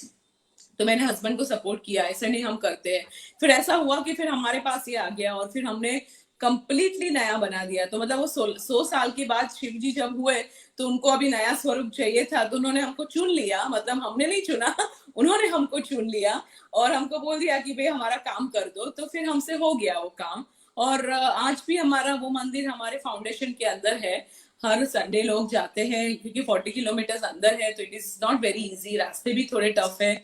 तो मैंने हस्बैंड को सपोर्ट किया, ऐसे नहीं हम करते हैं। फिर ऐसा हुआ कि फिर हमारे पास ये आ गया, और फिर हमने कंप्लीटली नया बना दिया। तो मतलब वो 100 साल के बाद शिव जी जब हुए, तो उनको अभी नया स्वरूप चाहिए था, तो उन्होंने हमको चुन लिया। मतलब हमने नहीं चुना, उन्होंने हमको चुन लिया, और हमको बोल दिया कि भाई हमारा काम कर दो। तो फिर हमसे हो गया वो काम। और आज भी हमारा वो मंदिर हमारे फाउंडेशन के अंदर है। हर संडे लोग जाते हैं क्योंकि 40 किलोमीटर अंदर है, तो it is not very easy, रास्ते भी थोड़े टफ है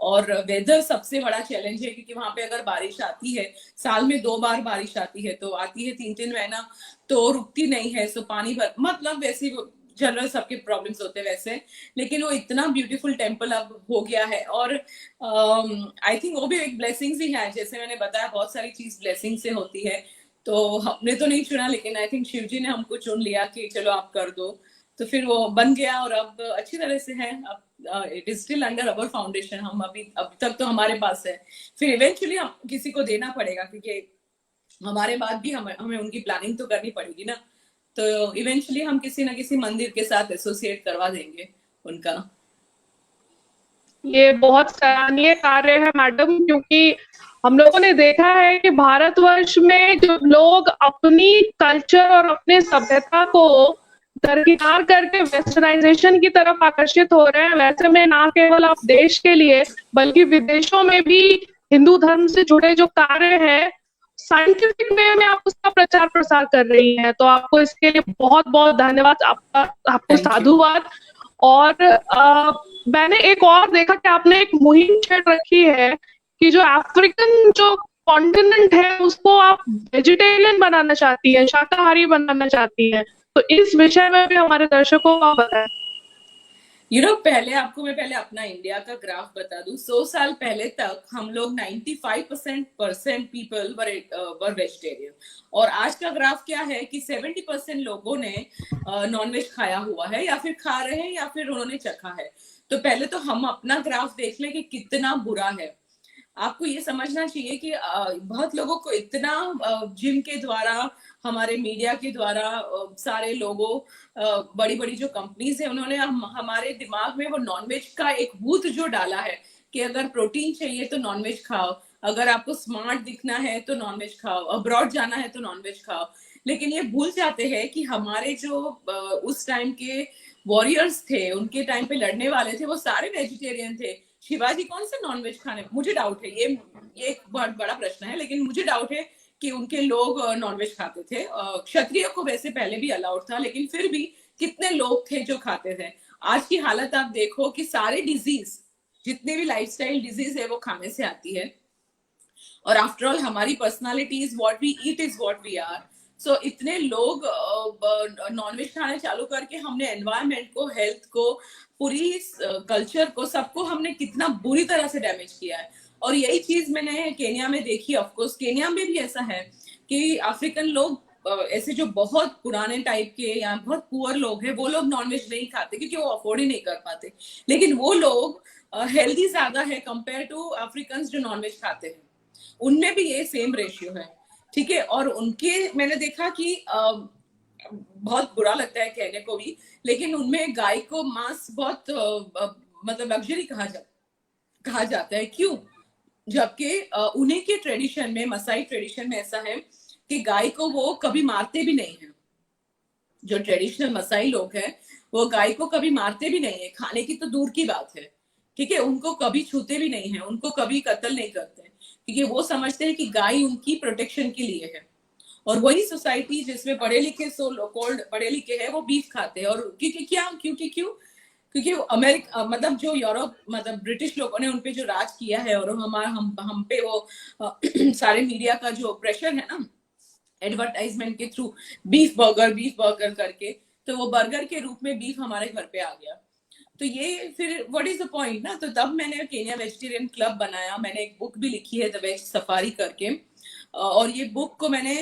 और वेदर सबसे बड़ा चैलेंज है क्योंकि वहां पे अगर बारिश आती है, साल में 2 बार बारिश आती है, तो आती है 3-3 महीना तो रुकती नहीं है, सो पानी भर मतलब वैसे जनरल सबके प्रॉब्लम्स होते हैं वैसे, लेकिन वो इतना ब्यूटीफुल टेम्पल अब हो गया है और आई थिंक वो भी एक ब्लेसिंग्स ही है, जैसे मैंने बताया बहुत सारी चीज ब्लेसिंग से होती है, तो हमने तो नहीं चुना लेकिन आई थिंक शिव जी ने हमको चुन लिया कि चलो आप कर दो, तो फिर वो बन गया और अब अच्छी तरह से है, अब it is still under our foundation, हम अब तक तो हमारे पास है, फिर इवेंचुअली हम किसी को देना पड़ेगा क्योंकि हमारे बाद भी हमें उनकी प्लानिंग तो करनी पड़ेगी ना, तो इवेंचुअली हम किसी ना किसी मंदिर के साथ एसोसिएट करवा देंगे उनका। ये बहुत सराहनीय कार्य है मैडम, क्योंकि हम लोगों ने देखा है कि भारतवर्ष में जो लोग अपनी कल्चर और अपने सभ्यता को दरकिनार करके वेस्टर्नाइजेशन की तरफ आकर्षित हो रहे हैं, वैसे में ना केवल आप देश के लिए बल्कि विदेशों में भी हिंदू धर्म से जुड़े जो कार्य है साइंटिफिक वे में आप उसका प्रचार प्रसार कर रही हैं, तो आपको इसके लिए बहुत बहुत धन्यवाद, आपको थैंक यू। साधुवाद। और मैंने एक और देखा कि आपने एक मुहिम छेड़ रखी है कि जो अफ्रीकन जो कॉन्टिनेंट है उसको आप वेजिटेरियन बनाना चाहती हैं, शाकाहारी बनाना चाहती हैं, तो इस विषय में भी हमारे दर्शकों को आप बताएं। पहले आपको मैं पहले अपना इंडिया का ग्राफ बता दूं, 100 साल पहले तक हम लोग 95% पीपल वर वेजिटेरियन, और आज का ग्राफ क्या है कि 70% लोगों ने नॉनवेज खाया हुआ है या फिर खा रहे हैं या फिर उन्होंने चखा है, तो पहले तो हम अपना ग्राफ देख लें कि कितना बुरा है। आपको ये समझना चाहिए कि बहुत लोगों को इतना जिम के द्वारा, हमारे मीडिया के द्वारा, सारे लोगों, बड़ी बड़ी जो कंपनीज है उन्होंने हमारे दिमाग में वो नॉनवेज का एक भूत जो डाला है कि अगर प्रोटीन चाहिए तो नॉनवेज खाओ, अगर आपको स्मार्ट दिखना है तो नॉनवेज खाओ, अब्रॉड जाना है तो नॉनवेज खाओ, लेकिन ये भूल जाते हैं कि हमारे जो उस टाइम के वॉरियर्स थे, उनके टाइम पे लड़ने वाले थे, वो सारे वेजिटेरियन थे। शिवाजी कौन से नॉनवेज खाने, मुझे डाउट है, ये एक बहुत बड़ा प्रश्न है, लेकिन मुझे डाउट है कि उनके लोग नॉनवेज खाते थे। क्षत्रिय को वैसे पहले भी अलाउड था, लेकिन फिर भी कितने लोग थे जो खाते थे। आज की हालत आप देखो कि सारे डिजीज, जितने भी लाइफस्टाइल डिजीज है वो खाने से आती है, और आफ्टर ऑल हमारी personality is what we eat is what we are. So इतने लोग नॉनवेज खाना चालू करके हमने एनवायरमेंट को, हेल्थ को, पूरी कल्चर को, सबको हमने कितना बुरी तरह से डैमेज किया है। और यही चीज मैंने केन्या में देखी। ऑफकोर्स केन्या में भी ऐसा है कि अफ्रीकन लोग, ऐसे जो बहुत पुराने टाइप के या बहुत पुअर लोग हैं, वो लोग नॉनवेज नहीं खाते क्योंकि वो अफोर्ड ही नहीं कर पाते, लेकिन वो लोग हेल्दी ज्यादा है कंपेयर टू अफ्रीकन जो नॉनवेज खाते हैं, उनमें भी ये सेम रेशियो है, ठीक है। और उनके मैंने देखा कि बहुत बुरा लगता है कहने को भी, लेकिन उनमें गाय को मांस बहुत मतलब लग्जरी कहा जाता है। क्यों? जबकि उन्हीं के ट्रेडिशन में, मसाई ट्रेडिशन में ऐसा है कि गाय को वो कभी मारते भी नहीं है। जो ट्रेडिशनल मसाई लोग हैं वो गाय को कभी मारते भी नहीं है, खाने की तो दूर की बात है, ठीक है। उनको कभी छूते भी नहीं है, उनको कभी कत्ल नहीं करते, क्योंकि वो समझते हैं कि गाय उनकी प्रोटेक्शन के लिए है। और वही सोसाइटी जिसमें पढ़े लिखे, सो कॉल्ड पढ़े लिखे हैं, वो बीफ खाते हैं। और क्योंकि अमेरिका, मतलब जो यूरोप, मतलब ब्रिटिश लोगों ने उनपे जो राज किया है, और हम पे वो सारे मीडिया का जो प्रेशर है ना, एडवर्टाइजमेंट के थ्रू, बीफ बर्गर करके, तो वो बर्गर के रूप में बीफ हमारे घर पे आ गया। तो ये फिर व्हाट इज द पॉइंट ना। तो तब मैंने केन्या वेजिटेरियन क्लब बनाया, मैंने एक बुक भी लिखी है द वेज सफारी करके, और ये बुक को मैंने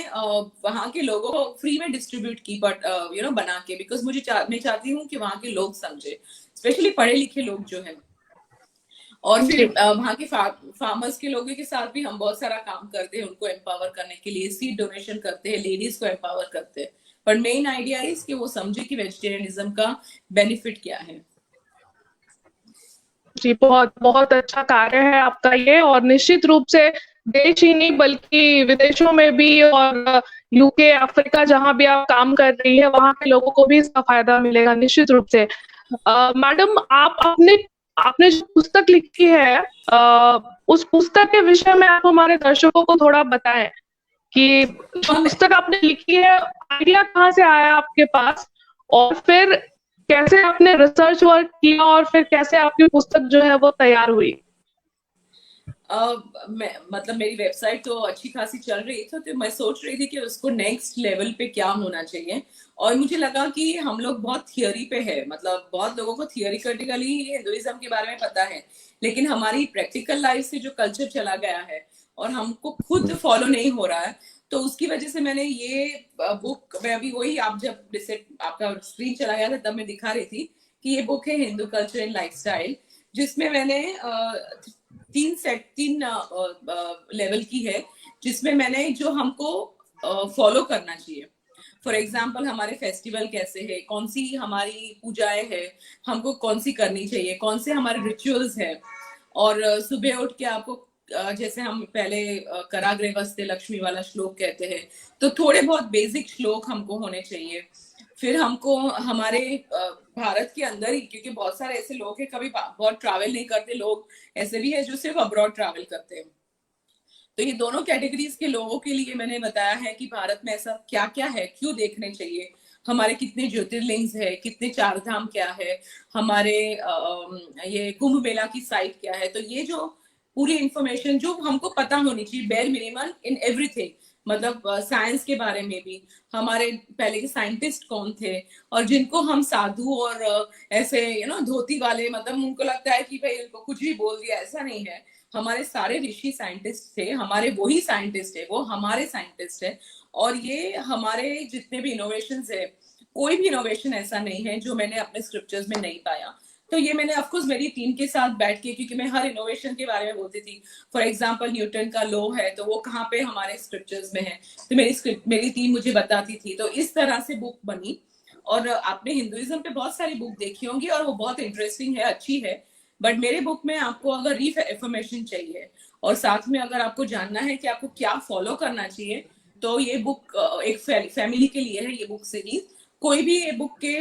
वहां के लोगों को फ्री में डिस्ट्रीब्यूट की, बट बना के, बिकॉज मैं चाहती हूँ कि वहां के लोग समझे, स्पेशली पढ़े लिखे लोग जो है। और फिर वहां के फार्मर्स के लोगों के साथ भी हम बहुत सारा काम करते हैं, उनको एम्पावर करने के लिए सीड डोनेशन करते हैं, लेडीज को एम्पावर करते हैं। पर मेन आइडिया इज कि वो समझे कि वेजिटेरियनिज्म का बेनिफिट क्या है। जी, बहुत बहुत अच्छा कार्य है आपका ये, और निश्चित रूप से देश ही नहीं बल्कि विदेशों में भी, और यूके, अफ्रीका, जहां भी आप काम कर रही है वहां के लोगों को भी इसका फायदा मिलेगा निश्चित रूप से। मैडम, आपने जो पुस्तक लिखी है, उस पुस्तक के विषय में आप हमारे दर्शकों को थोड़ा बताएं कि जो पुस्तक आपने लिखी है, आइडिया कहाँ से आया आपके पास, और फिर कैसे आपने रिसर्च वर्क किया और फिर कैसे आपकी पुस्तक जो है वो तैयार हुई? मतलब मेरी वेबसाइट तो अच्छी खासी चल रही थी, तो मैं सोच रही थी कि उसको नेक्स्ट लेवल पे क्या होना चाहिए। और मुझे लगा कि हम लोग बहुत थियोरी पे है, मतलब बहुत लोगों को थियोरिटिकली हिंदुइज्म के बारे में पता है, लेकिन हमारी प्रैक्टिकल लाइफ से जो कल्चर चला गया है और हमको खुद फॉलो नहीं हो रहा है, तो उसकी वजह से मैंने ये बुक, मैं अभी वही, आप जब जैसे आपका स्क्रीन चला गया था तब मैं दिखा रही थी कि ये बुक है हिंदू कल्चर एंड लाइफस्टाइल, जिसमें मैंने तीन लेवल की है, जिसमें मैंने जो हमको फॉलो करना चाहिए। फॉर एग्जाम्पल हमारे फेस्टिवल कैसे है, कौन सी हमारी पूजाएं है, हमको कौन सी करनी चाहिए, कौन से हमारे रिचुअल्स है। और सुबह उठ के आपको जैसे हम पहले कराग्रे वस्ते लक्ष्मी वाला श्लोक कहते हैं, तो थोड़े बहुत बेसिक श्लोक हमको होने चाहिए। फिर हमको हमारे भारत के अंदर ही, क्योंकि बहुत सारे ऐसे लोग हैं कभी बहुत ट्रैवल नहीं करते, लोग ऐसे भी है जो सिर्फ अब्रॉड ट्रैवल करते हैं। तो ये दोनों कैटेगरीज के लोगों के लिए मैंने बताया है कि भारत में ऐसा क्या क्या है, क्यों देखने चाहिए, हमारे कितने ज्योतिर्लिंग्स है, कितने चार धाम क्या है, हमारे ये कुंभ मेला की साइट क्या है। तो ये जो पूरी इंफॉर्मेशन जो हमको पता होनी चाहिए, बेयर मिनिमम इन एवरीथिंग, मतलब साइंस के बारे में भी, हमारे पहले के साइंटिस्ट कौन थे, और जिनको हम साधु और ऐसे धोती वाले, मतलब उनको लगता है कि भाई उनको कुछ भी बोल दिया, ऐसा नहीं है। हमारे सारे ऋषि साइंटिस्ट थे, हमारे वही साइंटिस्ट है, वो हमारे साइंटिस्ट है। और ये हमारे जितने भी इनोवेशंस है, कोई भी इनोवेशन ऐसा नहीं है जो मैंने अपने स्क्रिप्चर्स में नहीं पाया। तो ये मैंने ऑफकोर्स मेरी टीम के साथ बैठ के, क्योंकि मैं हर इनोवेशन के बारे में बोलती थी, फॉर एग्जाम्पल न्यूटन का लॉ है तो वो कहाँ पे हमारे स्क्रिप्चर्स में है, तो मेरी टीम मुझे बताती थी। तो इस तरह से बुक बनी। और आपने हिंदुइज्म पे बहुत सारी बुक देखी होंगी और वो बहुत इंटरेस्टिंग है, अच्छी है। बट मेरे बुक में आपको अगर रीइंफॉर्मेशन चाहिए और साथ में अगर आपको जानना है कि आपको क्या फॉलो करना चाहिए, तो ये बुक एक फैमिली के लिए है। ये बुक सीरीज कोई भी ये बुक के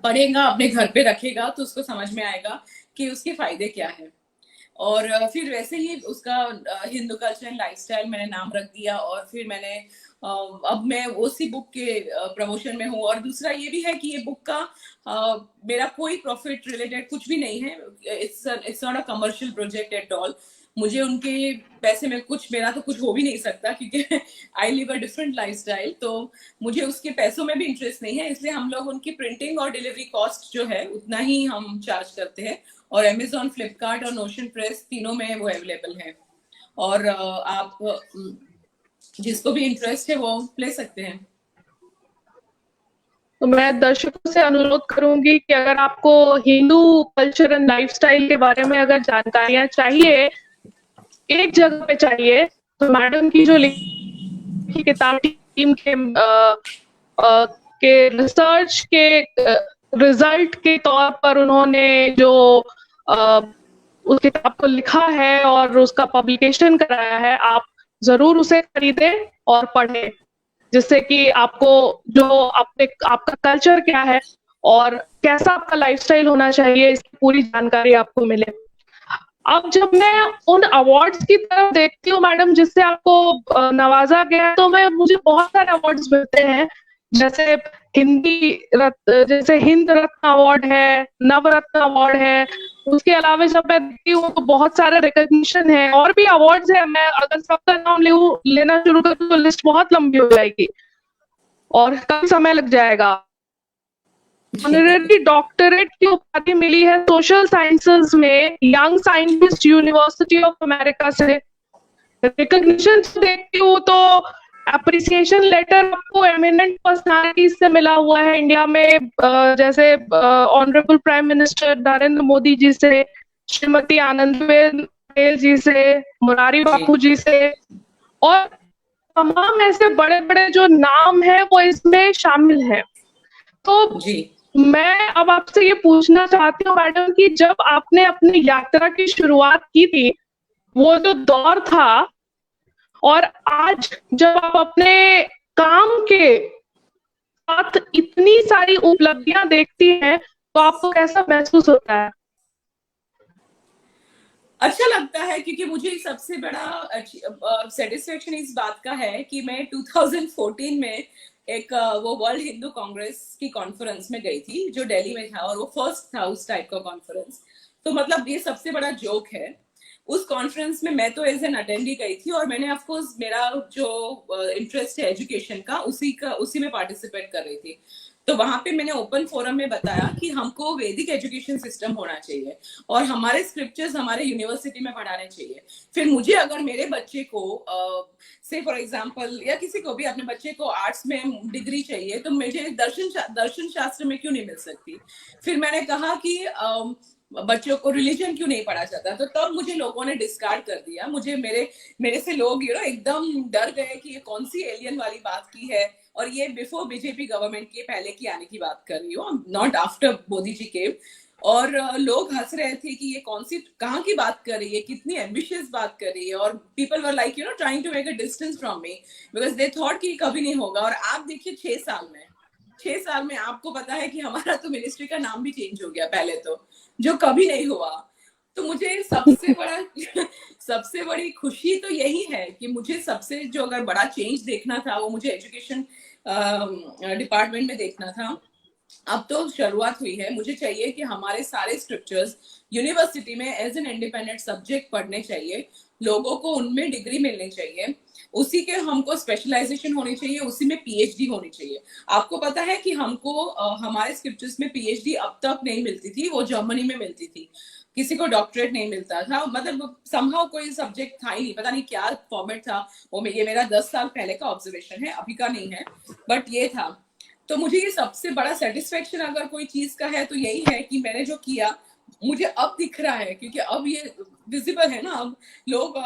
पढ़ेगा, अपने घर पे रखेगा, तो उसको समझ में आएगा कि उसके फायदे क्या है। और फिर वैसे ही उसका हिंदू कल्चर एंड लाइफस्टाइल मैंने नाम रख दिया। और फिर मैंने अब मैं उसी बुक के प्रमोशन में हूँ। और दूसरा ये भी है कि ये बुक का मेरा कोई प्रॉफिट रिलेटेड कुछ भी नहीं है, it's not a commercial project at all. मुझे उनके पैसे में कुछ, मेरा तो कुछ हो भी नहीं सकता, क्योंकि I live a different lifestyle, तो मुझे उसके पैसों में भी इंटरेस्ट नहीं है। इसलिए हम लोग उनकी प्रिंटिंग और डिलीवरी कॉस्ट जो है उतना ही हम चार्ज करते हैं। और अमेजोन, फ्लिपकार्ट और नोशन प्रेस तीनों में वो अवेलेबल है। और आप जिसको भी इंटरेस्ट है वो ले सकते हैं। तो मैं दर्शकों से अनुरोध करूंगी कि अगर आपको हिंदू कल्चर एंड लाइफस्टाइल के बारे में अगर जानकारियां चाहिए, एक जगह पे चाहिए, तो मैडम की जो लिखी किताब टीम के रिसर्च के रिजल्ट के तौर पर उन्होंने जो उस किताब को लिखा है और उसका पब्लिकेशन कराया है, आप जरूर उसे खरीदें और पढ़ें, जिससे कि आपको जो आपका कल्चर क्या है और कैसा आपका लाइफस्टाइल होना चाहिए, इसकी पूरी जानकारी आपको मिले। अब जब मैं उन अवार्ड्स की तरफ देखती हूँ मैडम जिससे आपको नवाजा गया, तो मुझे बहुत सारे अवार्ड्स मिलते हैं, जैसे जैसे हिंद रत्न अवार्ड है, नवरत्न अवार्ड है। उसके अलावा जब मैं देखती हूँ तो बहुत सारे रिकॉग्निशन है और भी अवार्ड्स है। मैं अगर सबका नाम लेना शुरू करूँ तो लिस्ट बहुत लंबी हो जाएगी और काफी समय लग जाएगा। ऑनरेरी डॉक्टरेट की उपाधि मिली है सोशल साइंसेज में young scientist university of America से। रिकॉग्निशन देखती हूँ तो अप्रिसिएशन लेटर आपको एमिनेंट पर्सनालिटीज से मिला हुआ है इंडिया में, जैसे honourable prime minister Narendra Modi ji से, श्रीमती आनंदीबेन पटेल जी से, मुरारी बापू जी से, और तमाम ऐसे बड़े बड़े जो नाम है वो इसमें शामिल है। तो जी, मैं अब आपसे ये पूछना चाहती हूँ मैडम कि जब आपने अपनी यात्रा की शुरुआत की थी, वो जो दौर था, और आज जब आप अपने काम के साथ इतनी सारी उपलब्धियां देखती हैं, तो आपको कैसा महसूस होता है? अच्छा लगता है, क्योंकि मुझे सबसे बड़ा सेटिस्फेक्शन इस बात का है कि मैं 2014 में एक वो वर्ल्ड हिंदू कांग्रेस की कॉन्फ्रेंस में गई थी जो दिल्ली में था, और वो फर्स्ट था उस टाइप का कॉन्फ्रेंस। तो मतलब ये सबसे बड़ा जोक है। उस कॉन्फ्रेंस में मैं तो एज एन अटेंडी गई थी, और मैंने ऑफ कोर्स मेरा जो इंटरेस्ट है एजुकेशन का उसी में पार्टिसिपेट कर रही थी। तो वहां पे मैंने ओपन फोरम में बताया कि हमको वैदिक एजुकेशन सिस्टम होना चाहिए और हमारे स्क्रिप्चर्स हमारे यूनिवर्सिटी में पढ़ाने चाहिए। फिर मुझे अगर मेरे बच्चे को से फॉर एग्जांपल या किसी को भी अपने बच्चे को आर्ट्स में डिग्री चाहिए, तो मुझे दर्शन शास्त्र में क्यों नहीं मिल सकती। फिर मैंने कहा कि बच्चों को रिलीजन क्यों नहीं पढ़ा जाता। तो तब मुझे लोगों ने डिस्कार्ड कर दिया। मुझे मेरे से लोग एकदम डर गए कि ये कौन सी एलियन वाली बात की है। और ये बिफोर बीजेपी गवर्नमेंट के पहले की आने की बात कर रही हूँ, नॉट आफ्टर मोदी जी के। और लोग हंस रहे थे कि ये कौन सी कहाँ की बात कर रही है, कितनी एम्बिशियस बात कर रही है। और people were like trying to make a distance from me because they thought कि कभी नहीं होगा। और आप देखिए 6 साल में आपको पता है कि हमारा तो मिनिस्ट्री का नाम भी चेंज हो गया पहले तो, जो कभी नहीं हुआ। तो मुझे सबसे बड़ी खुशी तो यही है कि मुझे सबसे जो अगर बड़ा चेंज देखना था वो मुझे एजुकेशन डिपार्टमेंट में देखना था। अब तो शुरुआत हुई है। मुझे चाहिए कि हमारे सारे स्क्रिप्चर्स यूनिवर्सिटी में एज एन इंडिपेंडेंट सब्जेक्ट पढ़ने चाहिए, लोगों को उनमें डिग्री मिलनी चाहिए, उसी के हमको स्पेशलाइजेशन होनी चाहिए, उसी में पीएचडी होनी चाहिए। आपको पता है कि हमको हमारे स्क्रिप्चर्स में पीएचडी अब तक नहीं मिलती थी, वो जर्मनी में मिलती थी। किसी को डॉक्टरेट नहीं मिलता था, मतलब समहाउ कोई सब्जेक्ट था ही नहीं, पता नहीं क्या फॉर्मेट था वो। ये मेरा 10 साल पहले का ऑब्जर्वेशन है, अभी का नहीं है, बट ये था। तो मुझे ये सबसे बड़ा सेटिस्फेक्शन अगर कोई चीज का है तो यही है कि मैंने जो किया मुझे अब दिख रहा है, क्योंकि अब ये विजिबल है ना। अब लोग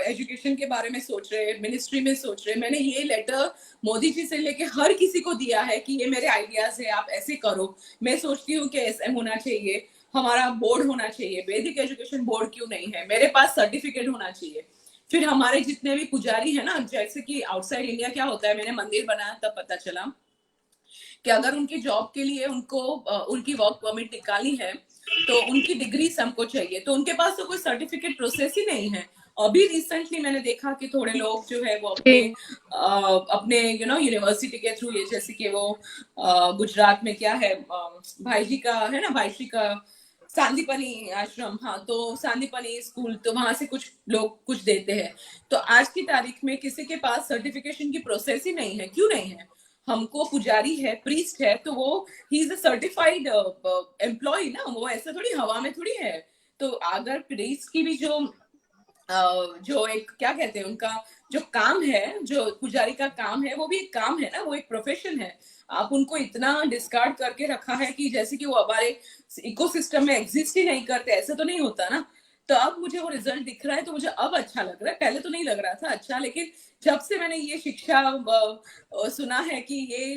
एजुकेशन के बारे में सोच रहे हैं, मिनिस्ट्री में सोच रहे हैं। मैंने ये लेटर मोदी जी से लेके हर किसी को दिया है कि ये मेरे आइडियाज है, आप ऐसे करो। मैं सोचती हूँ कि एसएम होना चाहिए, हमारा बोर्ड होना चाहिए, वैदिक एजुकेशन बोर्ड क्यों नहीं है, मेरे पास सर्टिफिकेट होना चाहिए। फिर हमारे जितने भी पुजारी है ना, जैसे कि आउटसाइड इंडिया क्या होता है, मैंने मंदिर बनाया तब पता चला कि अगर उनकी जॉब के लिए उनको उनकी वर्क परमिट निकाली है तो उनकी डिग्री हमको चाहिए। तो उनके पास तो कोई सर्टिफिकेट प्रोसेस ही नहीं है। अभी रिसेंटली मैंने देखा कि थोड़े लोग जो है वो अपने यूनिवर्सिटी के थ्रू, जैसे कि वो गुजरात में क्या है, भाई जी का है ना, भाई जी का सांदीपनी आश्रम, हाँ, तो सांदीपनी स्कूल, तो वहां से कुछ लोग कुछ देते हैं। तो आज की तारीख में किसी के पास सर्टिफिकेशन की प्रोसेस ही नहीं है। क्यों नहीं है? हमको पुजारी है, प्रीस्ट है, तो वो ही इज अ सर्टिफाइड एम्प्लॉय ना, वो ऐसा थोड़ी हवा में थोड़ी है। तो अगर प्रीस्ट की भी जो एक क्या कहते हैं उनका जो काम है, जो पुजारी का काम है, वो भी एक काम है ना, वो एक प्रोफेशन है। आप उनको इतना डिस्कार्ड करके रखा है कि जैसे कि वो हमारे इकोसिस्टम में एग्जिस्ट ही नहीं करते, ऐसा तो नहीं होता ना। तो अब मुझे वो रिजल्ट दिख रहा है, तो मुझे अब अच्छा लग रहा है। पहले तो नहीं लग रहा था अच्छा, लेकिन जब से मैंने ये शिक्षा सुना है कि ये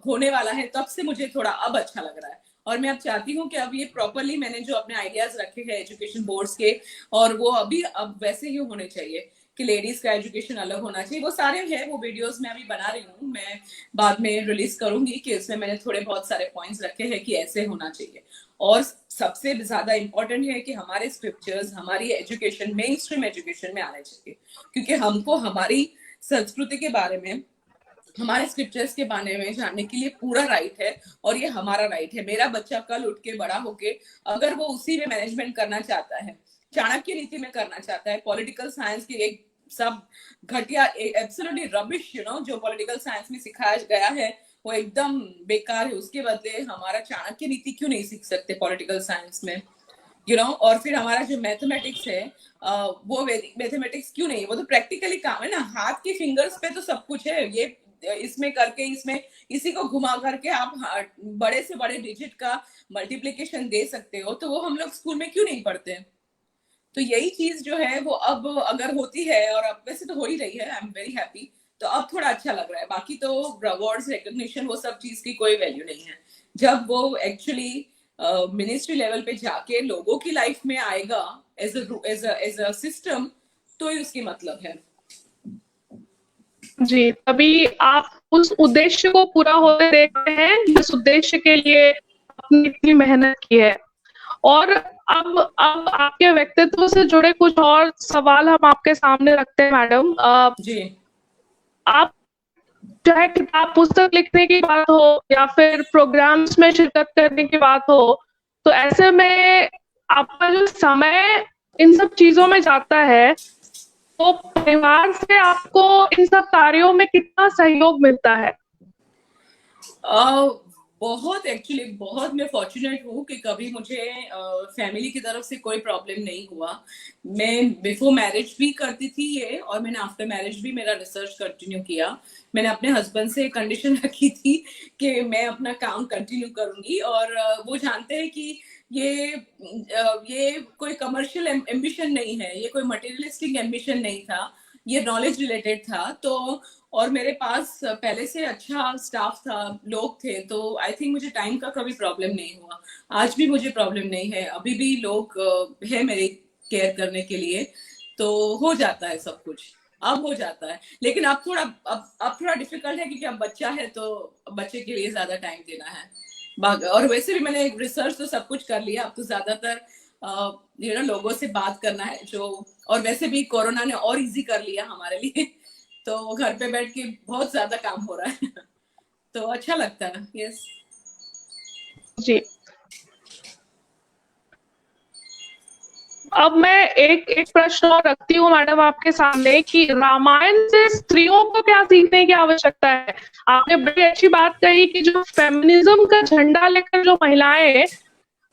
होने वाला है, तब से मुझे थोड़ा अब अच्छा लग रहा है। और मैं अब चाहती हूँ कि अब ये प्रॉपरली मैंने जो अपने आइडियाज रखे हैं एजुकेशन बोर्ड्स के, और वो अभी अब वैसे ही होने चाहिए कि लेडीज का एजुकेशन अलग होना चाहिए। वो सारे हैं, वो वीडियोस मैं अभी बना रही हूँ, मैं बाद में रिलीज करूंगी कि उसमें मैंने थोड़े बहुत सारे पॉइंट्स रखे हैं कि ऐसे होना चाहिए। और सबसे ज्यादा इंपॉर्टेंट है कि हमारे स्क्रिप्चर्स हमारी एजुकेशन मेन स्ट्रीम एजुकेशन में आने चाहिए, क्योंकि हमको हमारी संस्कृति के बारे में, हमारे स्क्रिप्चर्स के बारे में जानने के लिए पूरा राइट है। और ये हमारा राइट है। मेरा बच्चा कल उठ के बड़ा होके अगर वो उसी में मैनेजमेंट करना चाहता है, चाणक्य नीति में करना चाहता है, पॉलिटिकल साइंस की एक सब घटिया एब्सोल्युटली रबिश जो पॉलिटिकल साइंस में सिखाया गया है वो एकदम बेकार है। उसके बदले हमारा चाणक्य नीति क्यों नहीं सीख सकते पॉलिटिकल साइंस में, और फिर हमारा जो मैथमेटिक्स है वो मैथमेटिक्स क्यों नहीं, वो तो प्रैक्टिकली काम है ना, हाथ के फिंगर्स पे तो सब कुछ है। ये इसमें करके इसमें इसी को घुमा करके आप बड़े से बड़े डिजिट का मल्टीप्लिकेशन दे सकते हो, तो वो हम लोग स्कूल में क्यों नहीं पढ़ते हैं। तो यही चीज जो है वो अब अगर होती है, और अब वैसे तो हो ही रही है, आई एम वेरी हैप्पी, तो अब थोड़ा अच्छा लग रहा है। बाकी तो अवार्ड्स रिकॉग्निशन वो सब चीज की कोई वैल्यू नहीं है। जब वो एक्चुअली मिनिस्ट्री लेवल पे जाके लोगों की लाइफ में आएगा एज अ सिस्टम, तो ही उसकी मतलब है। जी, तभी आप उस उद्देश्य को पूरा होते देखते हैं जिस उद्देश्य के लिए आपने इतनी मेहनत की है। और अब आपके व्यक्तित्व से जुड़े कुछ और सवाल हम आपके सामने रखते हैं मैडम। जी, आप चाहे किताब पुस्तक लिखने की बात हो या फिर प्रोग्राम्स में शिरकत करने की बात हो, तो ऐसे में आपका जो समय इन सब चीजों में जाता है, तो परिवार से आपको इन सब कार्यों में कितना सहयोग मिलता है? अ, बहुत एक्चुअली बहुत मैं फॉर्चुनेट हूँ कि कभी मुझे फैमिली की तरफ से कोई प्रॉब्लम नहीं हुआ। मैं बिफोर मैरिज भी करती थी ये, और मैंने आफ्टर मैरिज भी मेरा रिसर्च कंटिन्यू किया। मैंने अपने हस्बैंड से कंडीशन रखी थी कि मैं अपना काम कंटिन्यू करूंगी, और वो जानते हैं कि ये कोई कमर्शियल एम्बिशन नहीं है, ये कोई मटेरियलिस्टिक एम्बिशन नहीं था, ये नॉलेज रिलेटेड था। तो और मेरे पास पहले से अच्छा स्टाफ था, लोग थे, तो आई थिंक मुझे टाइम का कभी प्रॉब्लम नहीं हुआ। आज भी मुझे प्रॉब्लम नहीं है, अभी भी लोग है मेरे केयर करने के लिए, तो हो जाता है सब कुछ। अब हो जाता है, लेकिन अब थोड़ा डिफिकल्ट है क्योंकि अब बच्चा है, तो बच्चे के लिए ज्यादा टाइम देना है। और वैसे भी मैंने रिसर्च तो सब कुछ कर लिया, अब तो ज्यादातर लोगों से बात करना है जो, और वैसे भी कोरोना ने और इजी कर लिया हमारे लिए तो घर पे बैठ के बहुत ज्यादा काम हो रहा है तो अच्छा लगता है। यस। जी। अब मैं एक एक प्रश्न और रखती हूँ मैडम आपके सामने कि रामायण से स्त्रियों को क्या सीखने की आवश्यकता है? आपने बड़ी अच्छी बात कही कि जो फेमिनिज्म का झंडा लेकर जो महिलाएं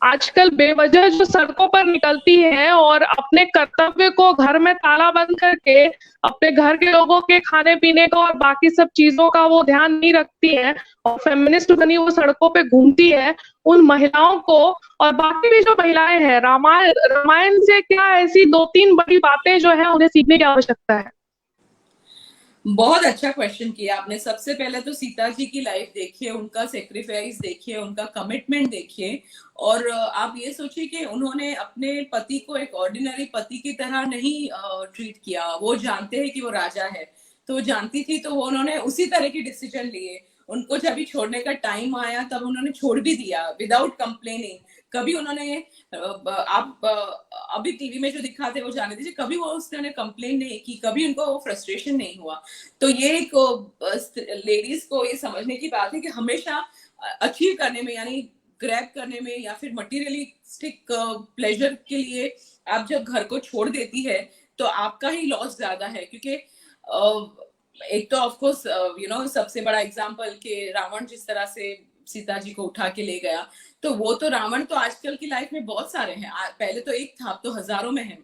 आजकल बेवजह जो सड़कों पर निकलती हैं और अपने कर्तव्य को घर में ताला बंद करके अपने घर के लोगों के खाने पीने का और बाकी सब चीजों का वो ध्यान नहीं रखती हैं और फेमिनिस्ट बनी वो सड़कों पे घूमती है, उन महिलाओं को और बाकी भी जो महिलाएं हैं, रामायण रामायण से क्या ऐसी 2-3 बड़ी बातें जो है उन्हें सीखने की आवश्यकता है? बहुत अच्छा क्वेश्चन किया आपने। सबसे पहले तो सीता जी की लाइफ देखिए, उनका सेक्रीफाइस देखिए, उनका कमिटमेंट देखिए, और आप ये सोचिए कि उन्होंने अपने पति को एक ऑर्डिनरी पति की तरह नहीं ट्रीट किया। वो जानते हैं कि वो राजा है, तो वो जानती थी, तो वो उन्होंने उसी तरह की डिसीजन लिए। उनको जब भी छोड़ने का टाइम आया तब उन्होंने छोड़ भी दिया विदाउट कंप्लेनिंग। कभी उन्होंने आप अभी टीवी में जो दिखाते वो जाने दीजिए, कभी वो उसने कंप्लेन नहीं की, कभी उनको वो फ्रस्ट्रेशन नहीं हुआ। तो ये एक लेडीज को ये समझने की बात है कि हमेशा अचीव करने में, यानी ग्रैब करने में या फिर मटीरियलिस्टिक प्लेजर के लिए आप जब घर को छोड़ देती है तो आपका ही लॉस ज्यादा है। क्योंकि एक तो ऑफ कोर्स सबसे बड़ा एग्जांपल कि रावण जिस तरह से सीता जी को उठा के ले गया, तो वो तो रावण तो आजकल की लाइफ में बहुत सारे हैं। पहले तो एक था, अब तो हजारों में है।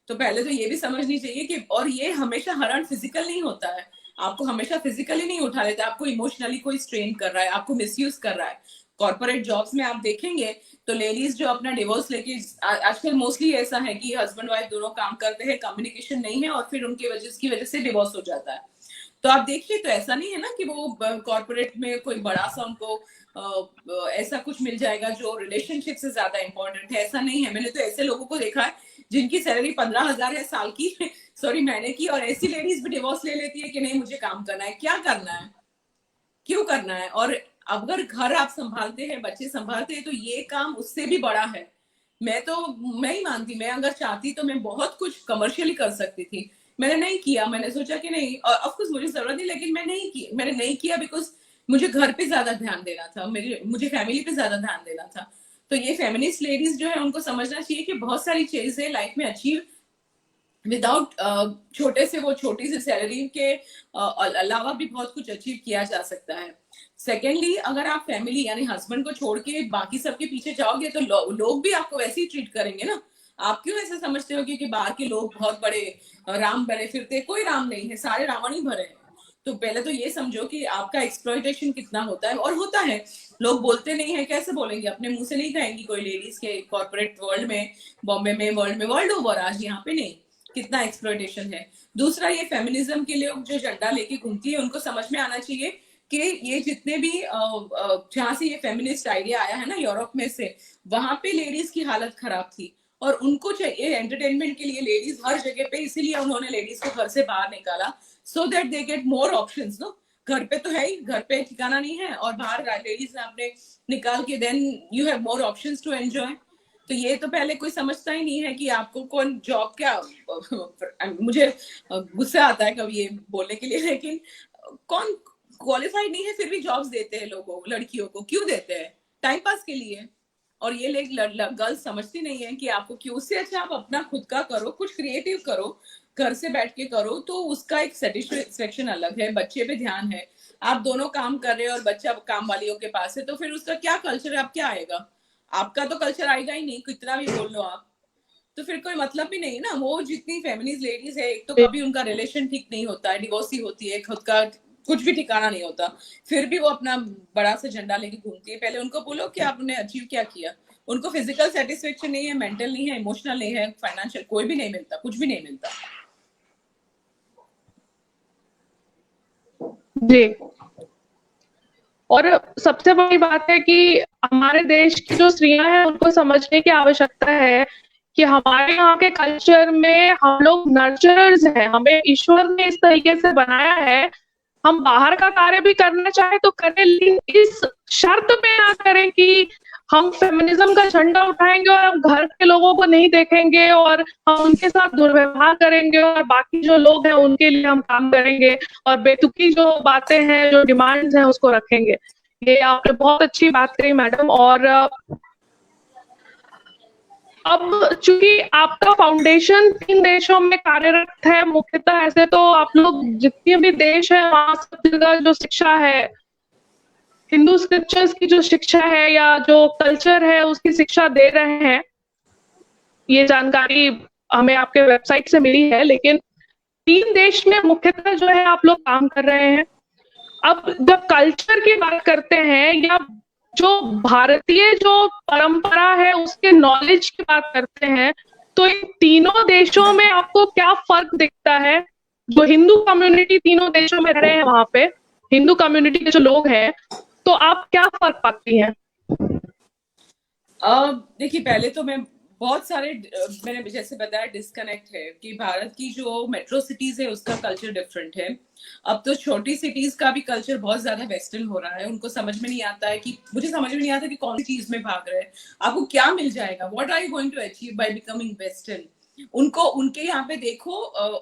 तो पहले तो ये भी समझनी चाहिए कि, और ये हमेशा हरण फिजिकल नहीं होता है, आपको हमेशा फिजिकली नहीं उठा लेता, आपको इमोशनली कोई स्ट्रेन कर रहा है, आपको मिसयूज कर रहा है। कॉर्पोरेट जॉब्स में आप देखेंगे तो लेडीज जो अपना डिवोर्स लेके, आजकल मोस्टली ऐसा है कि हस्बैंड वाइफ दोनों काम करते हैं, कम्युनिकेशन नहीं है, और फिर उनकी वजह से डिवोर्स हो जाता है। तो आप देखिए, तो ऐसा नहीं है ना कि वो कॉर्पोरेट में कोई बड़ा सा उनको ऐसा कुछ मिल जाएगा जो रिलेशनशिप से ज्यादा इंपॉर्टेंट है। ऐसा नहीं है। मैंने तो ऐसे लोगों को देखा है जिनकी सैलरी 15,000 है साल की सॉरी महीने की, और ऐसी लेडीज भी डिवोर्स ले लेती है कि नहीं मुझे काम करना है। क्या करना है, क्यों करना है? और अगर घर आप संभालते हैं, बच्चे संभालते हैं, तो ये काम उससे भी बड़ा है। मैं ही मानती, मैं अगर चाहती तो मैं बहुत कुछ कमर्शियली कर सकती थी। मैंने नहीं किया, मैंने सोचा कि नहीं, और ऑफकोर्स मुझे जरूरत नहीं, लेकिन मैंने नहीं किया बिकॉज मुझे घर पे ज्यादा ध्यान देना था, मुझे फैमिली पे ज्यादा ध्यान देना था। तो ये फेमिनिस्ट लेडीज जो है उनको समझना चाहिए कि बहुत सारी चीजें लाइफ में अचीव विदाउट छोटे से वो छोटी सी सैलरी के अलावा भी बहुत कुछ अचीव किया जा सकता है। सेकेंडली, अगर आप फैमिली यानी हस्बैंड को छोड़ के बाकी सबके पीछे जाओगे तो लोग भी आपको वैसे ही ट्रीट करेंगे ना। आप क्यों ऐसा समझते हो कि बाहर के लोग बहुत बड़े राम बने फिरते? कोई राम नहीं है, सारे रावण ही भरे हैं। तो पहले तो ये समझो कि आपका एक्सप्लॉइटेशन कितना होता है, और होता है। लोग बोलते नहीं है, कैसे बोलेंगे? अपने मुंह से नहीं कहेंगी कोई लेडीज के कॉर्पोरेट वर्ल्ड में, बॉम्बे में, वर्ल्ड ओवर, आज यहाँ पे नहीं, कितना एक्सप्लॉइटेशन है। दूसरा, ये फेमिनिज्म के लिए जो झंडा लेके घूमती है उनको समझ में आना चाहिए कि ये जितने भी जहां से ये फेमिनिस्ट आइडिया आया है ना, यूरोप में से, वहां पे लेडीज की हालत खराब थी, और उनको चाहिए एंटरटेनमेंट के लिए लेडीज हर जगह पे, इसीलिए उन्होंने लेडीज को घर से बाहर निकाला, so that they get more options. No, घर पे तो है ही, घर पे ठिकाना नहीं है, और बाहर लेडीज ने आपने निकाल के, then you have more options to enjoy. तो ये तो पहले कोई समझता ही नहीं है कि आपको कौन जॉब क्या मुझे गुस्सा आता है कभी ये बोलने के लिए, लेकिन कौन क्वालिफाइड नहीं है फिर भी जॉब्स देते हैं लोगों लड़कियों को, क्यों देते हैं? टाइम पास के लिए। और ये गर्ल्स समझती नहीं है कि आपको क्यों, उससे अच्छा आप अपना खुद का करो, कुछ क्रिएटिव करो, घर से बैठ के करो, तो उसका एक सेटिस्फेक्शन अलग है। बच्चे पे ध्यान है, आप दोनों काम कर रहे हो और बच्चा काम वालियों के पास है, तो फिर उसका क्या कल्चर है, आप क्या आएगा? आपका तो कल्चर आएगा ही नहीं, कितना भी बोल लो आप, तो फिर कोई मतलब भी नहीं ना। वो जितनी फेमिनिस्ट लेडीज है, एक तो कभी उनका रिलेशन ठीक नहीं होता है, डिवोर्स ही होती है, खुद का कुछ भी ठिकाना नहीं होता, फिर भी वो अपना बड़ा सा झंडा लेके घूमती है। पहले उनको बोलो कि आपने अचीव क्या किया। उनको फिजिकल सेटिस्फेक्शन नहीं है, मेंटल नहीं है, इमोशनल नहीं है, फाइनेंशियल, कोई भी नहीं मिलता, कुछ भी नहीं मिलता। जी। और सबसे बड़ी बात है कि हमारे देश की जो स्त्रियां हैं उनको समझने की आवश्यकता है कि हमारे यहाँ के कल्चर में हम लोग नर्चरर्स हैं, हमें ईश्वर ने इस तरीके से बनाया है। हम बाहर का कार्य भी करना चाहे तो करें, लेकिन इस शर्त पे ना करें कि हम फेमिनिज्म का झंडा उठाएंगे और हम घर के लोगों को नहीं देखेंगे और हम उनके साथ दुर्व्यवहार करेंगे और बाकी जो लोग हैं उनके लिए हम काम करेंगे और बेतुकी जो बातें हैं, जो डिमांड्स हैं, उसको रखेंगे। ये आपने बहुत अच्छी बात कही मैडम। और अब चूंकि आपका फाउंडेशन 3 देशों में कार्यरत है मुख्यतः, ऐसे तो आप लोग जितने भी देश है वहां सब जगह जो शिक्षा है, हिंदू स्क्रिप्चर्स की जो शिक्षा है या जो कल्चर है उसकी शिक्षा दे रहे हैं। ये जानकारी हमें आपके वेबसाइट से मिली है, लेकिन 3 देश में मुख्यतः जो है आप लोग काम कर रहे हैं। अब जब कल्चर की बात करते हैं या जो भारतीय जो परंपरा है उसके नॉलेज की बात करते हैं, तो इन तीनों देशों में आपको क्या फर्क दिखता है? जो हिंदू कम्युनिटी तीनों देशों में रह रहे हैं, वहां पे हिंदू कम्युनिटी के जो लोग हैं, तो आप क्या फर्क पाती हैं? देखिए, पहले तो मैं बहुत सारे मैंने जैसे बताया डिस्कनेक्ट है कि भारत की जो मेट्रो सिटीज है उसका कल्चर डिफरेंट है। अब तो छोटी सिटीज का भी कल्चर बहुत ज्यादा वेस्टर्न हो रहा है। उनको समझ में नहीं आता है कि, मुझे समझ में नहीं आता कि कौन सी चीज में भाग रहे हैं, आपको क्या मिल जाएगा, what are you going to achieve by becoming western. उनको उनके यहाँ पे देखो,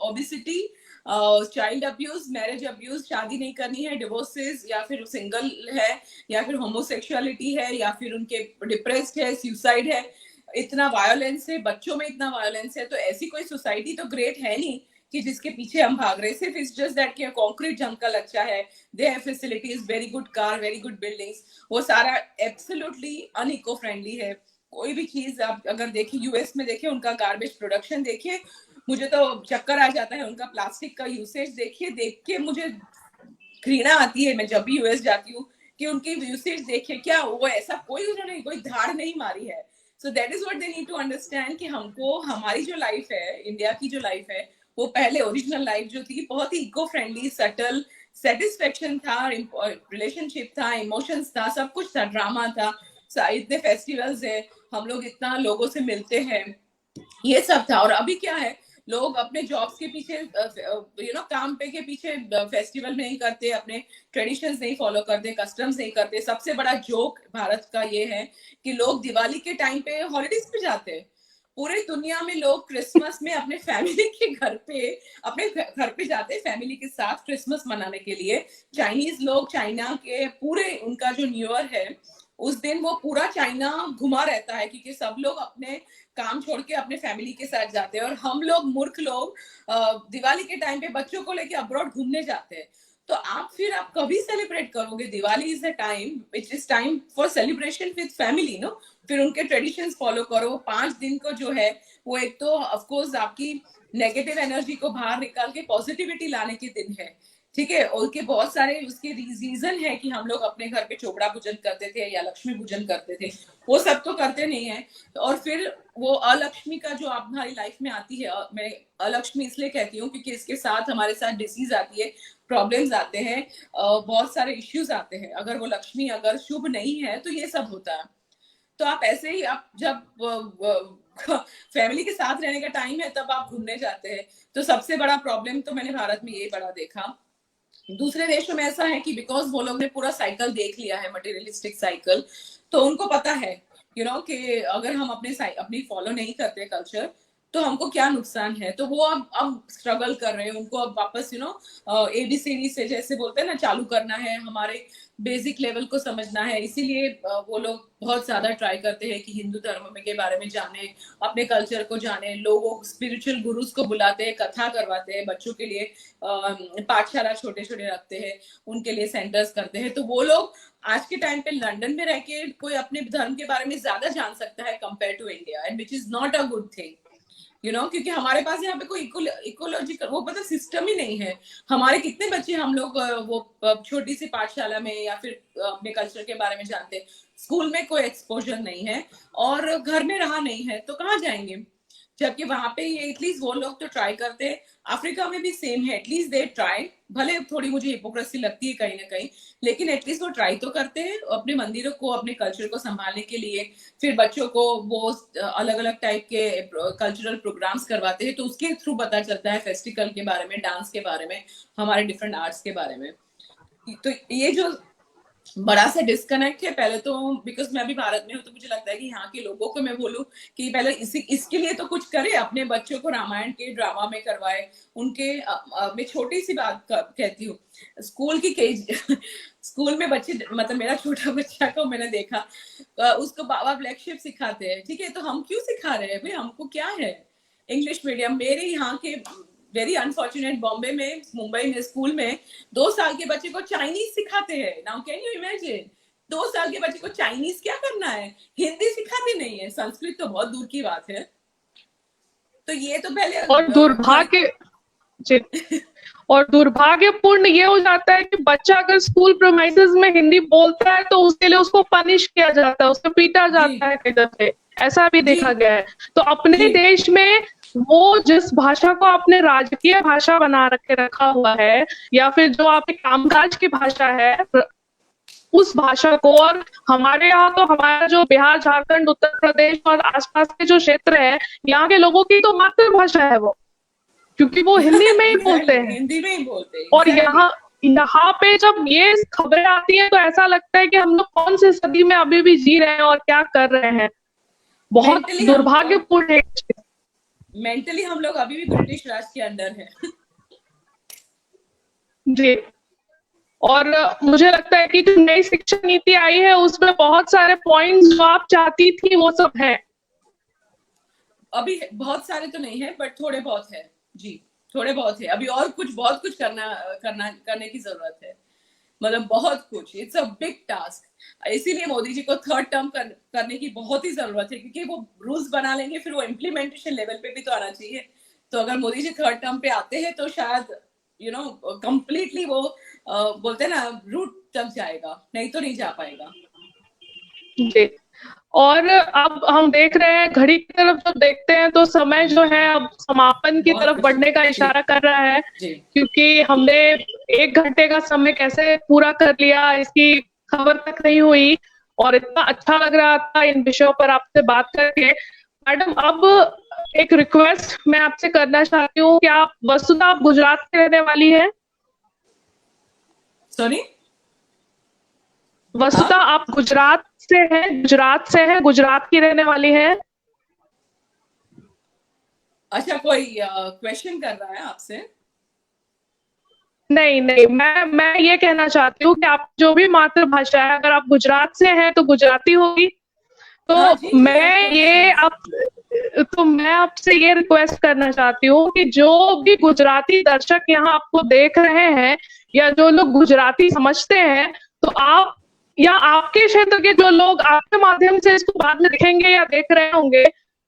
obesity, child abuse, marriage abuse, शादी नहीं करनी है, डिवोर्सेस, या फिर सिंगल है, या फिर होमोसेक्सुअलिटी है, या फिर उनके डिप्रेस्ड है, सुसाइड है, इतना वायोलेंस है, बच्चों में इतना वायोलेंस है। तो ऐसी कोई सोसाइटी तो ग्रेट है नहीं कि जिसके पीछे हम भाग रहे। सिर्फ इट्स जस्ट दैट कि कॉन्क्रीट जंगल अच्छा है, they have facilities, very good car, very good buildings, वो सारा एब्सोल्युटली अनइको फ्रेंडली है। कोई भी चीज आप अगर देखिए, यूएस में देखिए, उनका गार्बेज प्रोडक्शन देखिए, मुझे तो चक्कर आ जाता है। उनका प्लास्टिक का यूसेज देखिए, देख के मुझे घृणा आती है मैं जब भी यूएस जाती हूँ कि उनकी यूसेज देखिए, क्या वो ऐसा कोई उन्होंने कोई धार नहीं मारी है। So that is what they need to understand कि हमको हमारी जो लाइफ है, इंडिया की जो लाइफ है, वो पहले ओरिजिनल लाइफ जो थी बहुत ही इको फ्रेंडली, सटल, सेटिस्फेक्शन था, रिलेशनशिप था, इमोशंस था, सब कुछ था, ड्रामा था, इतने फेस्टिवल्स है, हम लोग इतना लोगों से मिलते हैं, ये सब था। और अभी क्या है, लोग अपने जॉब्स के पीछे, काम पे के पीछे फेस्टिवल नहीं करते, अपने ट्रेडिशंस नहीं फॉलो करते, कस्टम्स नहीं करते। सबसे बड़ा जोक भारत का ये है कि लोग दिवाली के टाइम पे हॉलिडेज पे जाते हैं। पूरे दुनिया में लोग क्रिसमस में अपने फैमिली के घर पे, अपने घर पे जाते हैं फैमिली के साथ क्रिसमस मनाने के लिए। चाइनीज लोग, चाइना के पूरे उनका जो न्यू ईयर है उस दिन वो पूरा चाइना घुमा रहता है, क्योंकि सब लोग अपने काम छोड़ के अपने फैमिली के साथ जाते हैं। और हम लोग मूर्ख लोग दिवाली के टाइम पे बच्चों को लेके अब्रॉड घूमने जाते हैं। तो आप कभी सेलिब्रेट करोगे? Diwali is a time which is time for celebration with family, no. फिर उनके ट्रेडिशंस फॉलो करो। 5 दिन को जो है वो एक तो ऑफकोर्स आपकी नेगेटिव एनर्जी को बाहर निकाल के पॉजिटिविटी लाने के दिन है, ठीक है। उनके बहुत सारे उसके रीजन है कि हम लोग अपने घर पे चोपड़ा पूजन करते थे या लक्ष्मी पूजन करते थे, वो सब तो करते नहीं है। और फिर वो अलक्ष्मी का जो हमारी लाइफ में आती है, मैं अलक्ष्मी इसलिए कहती हूँ क्योंकि इसके साथ हमारे साथ डिसीज आती है, प्रॉब्लम्स आते हैं, बहुत सारे इश्यूज आते हैं। अगर वो लक्ष्मी अगर शुभ नहीं है तो ये सब होता है। तो आप ऐसे ही, आप जब फैमिली के साथ रहने का टाइम है तब आप घूमने जाते हैं। तो सबसे बड़ा प्रॉब्लम तो मैंने भारत में ये बड़ा देखा। दूसरे देशों में ऐसा है कि बिकॉज वो लोग ने पूरा साइकिल देख लिया है, मटेरियलिस्टिक साइकिल, तो उनको पता है कि अगर हम अपनी फॉलो नहीं करते कल्चर तो हमको क्या नुकसान है? तो वो अब स्ट्रगल कर रहे हैं, उनको अब वापस ABCD से जैसे बोलते हैं ना चालू करना है, हमारे बेसिक लेवल को समझना है। इसीलिए वो लोग बहुत ज्यादा ट्राई करते हैं कि हिंदू धर्म में के बारे में जाने, अपने कल्चर को जाने। लोगों स्पिरिचुअल गुरुज को बुलाते हैं, कथा करवाते हैं बच्चों के लिए, पाठशाला छोटे छोटे रखते हैं, उनके लिए सेंटर्स करते हैं। तो वो लोग आज के टाइम पे लंदन में रह के कोई अपने धर्म के बारे में ज्यादा जान सकता है compare to India, and which is not a good thing, क्योंकि हमारे पास यहाँ पे कोई इकोलॉजिकल वो मतलब सिस्टम ही नहीं है। हमारे कितने बच्चे हम लोग वो छोटी सी पाठशाला में या फिर अपने कल्चर के बारे में जानते हैं, स्कूल में कोई एक्सपोजर नहीं है और घर में रहा नहीं है, तो कहाँ जाएंगे? जबकि वहां पे ये एटलीस्ट वो लोग तो ट्राई करते हैं। अफ्रीका में भी सेम है, एटलीस्ट दे ट्राई। भले थोड़ी मुझे हिपोक्रेसी लगती है कहीं ना कहीं, लेकिन एटलीस्ट वो ट्राई तो करते हैं अपने मंदिरों को, अपने कल्चर को संभालने के लिए। फिर बच्चों को वो अलग अलग टाइप के कल्चरल प्रोग्राम्स करवाते हैं, तो उसके थ्रू पता चलता है फेस्टिवल के बारे में, डांस के बारे में, हमारे डिफरेंट आर्ट्स के बारे में। तो ये जो बड़ा सा डिस्कनेक्ट है, पहले तो बिकॉज मैं अभी भारत में हूँ, तो मुझे लगता है कि यहाँ के लोगों को मैं बोलूँ कि पहले इसके लिए तो कुछ करे, अपने बच्चों को रामायण के ड्रामा में करवाए। उनके मैं छोटी सी बात कहती हूँ, स्कूल की केजी स्कूल में बच्चे, मतलब मेरा छोटा बच्चा को मैंने देखा, उसको बाबा ब्लैक शिप सिखाते हैं, ठीक है, तो हम क्यों सिखा रहे हैं भाई? हमको क्या है इंग्लिश मीडियम? मेरे यहाँ के वेरी अनफॉर्चुनेट बॉम्बे में, मुंबई में स्कूल में 2 साल के बच्चे को चाइनीज सिखाते हैं। नाउ कैन यू इमेजिन, 2 साल के बच्चे को चाइनीज क्या करना है? हिंदी सिखाते नहीं है, संस्कृत तो बहुत दूर की बात है। तो ये तो पहले और दुर्भाग्य जी, और दुर्भाग्यपूर्ण ये हो जाता है कि बच्चा अगर स्कूल प्रोमाइसेस में हिंदी बोलता है तो उसके लिए उसको पनिश किया जाता है, उसको पीटा जाता है कई दफे, ऐसा भी देखा गया है। तो अपने देश में वो जिस भाषा को आपने राजकीय भाषा बना रखा हुआ है, या फिर जो आपके कामकाज की भाषा है, उस भाषा को, और हमारे यहाँ तो हमारा जो बिहार, झारखंड, उत्तर प्रदेश और आसपास के जो क्षेत्र है, यहाँ के लोगों की तो मातृभाषा है वो, क्योंकि वो हिंदी में ही बोलते हैं। हिंदी में ही बोलते हैं। और यहाँ पे जब ये खबरें आती हैं तो ऐसा लगता है कि हम लोग कौन सी सदी में अभी भी जी रहे हैं और क्या कर रहे हैं। बहुत दुर्भाग्यपूर्ण है। मेंटली हम लोग अभी भी ब्रिटिश राज के अंडर हैं। जी, और मुझे लगता है कि जो नई शिक्षा नीति आई है उसमें बहुत सारे पॉइंट्स जो आप चाहती थी वो सब है। अभी बहुत सारे तो नहीं है, बट थोड़े बहुत है जी, थोड़े बहुत है अभी, और बहुत कुछ करने की जरूरत है, मतलब बहुत कुछ। It's a big task. इसीलिए मोदी जी को थर्ड टर्म करने की बहुत ही जरूरत है, क्योंकि वो रूल्स बना लेंगे, फिर वो इम्प्लीमेंटेशन लेवल पे भी तो आना चाहिए। तो अगर मोदी जी थर्ड टर्म पे आते हैं तो शायद कंप्लीटली वो बोलते हैं ना, रूट तक जाएगा, नहीं तो नहीं जा पाएगा। जी, और अब हम देख रहे हैं घड़ी की तरफ जब देखते हैं तो समय जो है अब समापन की तरफ बढ़ने का इशारा कर रहा है, क्योंकि हमने 1 घंटे का समय कैसे पूरा कर लिया इसकी खबर तक नहीं हुई, और इतना अच्छा लग रहा था इन विषयों पर आपसे बात करके। मैडम, अब एक रिक्वेस्ट मैं आपसे करना चाहती हूँ कि आप वसुधा, आप गुजरात से रहने वाली है? सॉरी वसुधा, आप गुजरात से है, गुजरात की रहने वाली है? अच्छा, कोई क्वेश्चन कर रहा है आपसे? नहीं, मैं ये कहना चाहती हूँ कि आप जो भी मातृभाषा है, अगर आप गुजरात से हैं तो गुजराती होगी। तो मैं आपसे ये रिक्वेस्ट करना चाहती हूँ कि जो भी गुजराती दर्शक यहाँ आपको देख रहे हैं, या जो लोग गुजराती समझते हैं, तो आप या आपके क्षेत्र के जो लोग आपके माध्यम से इसको बाद में देखेंगे या देख रहे होंगे,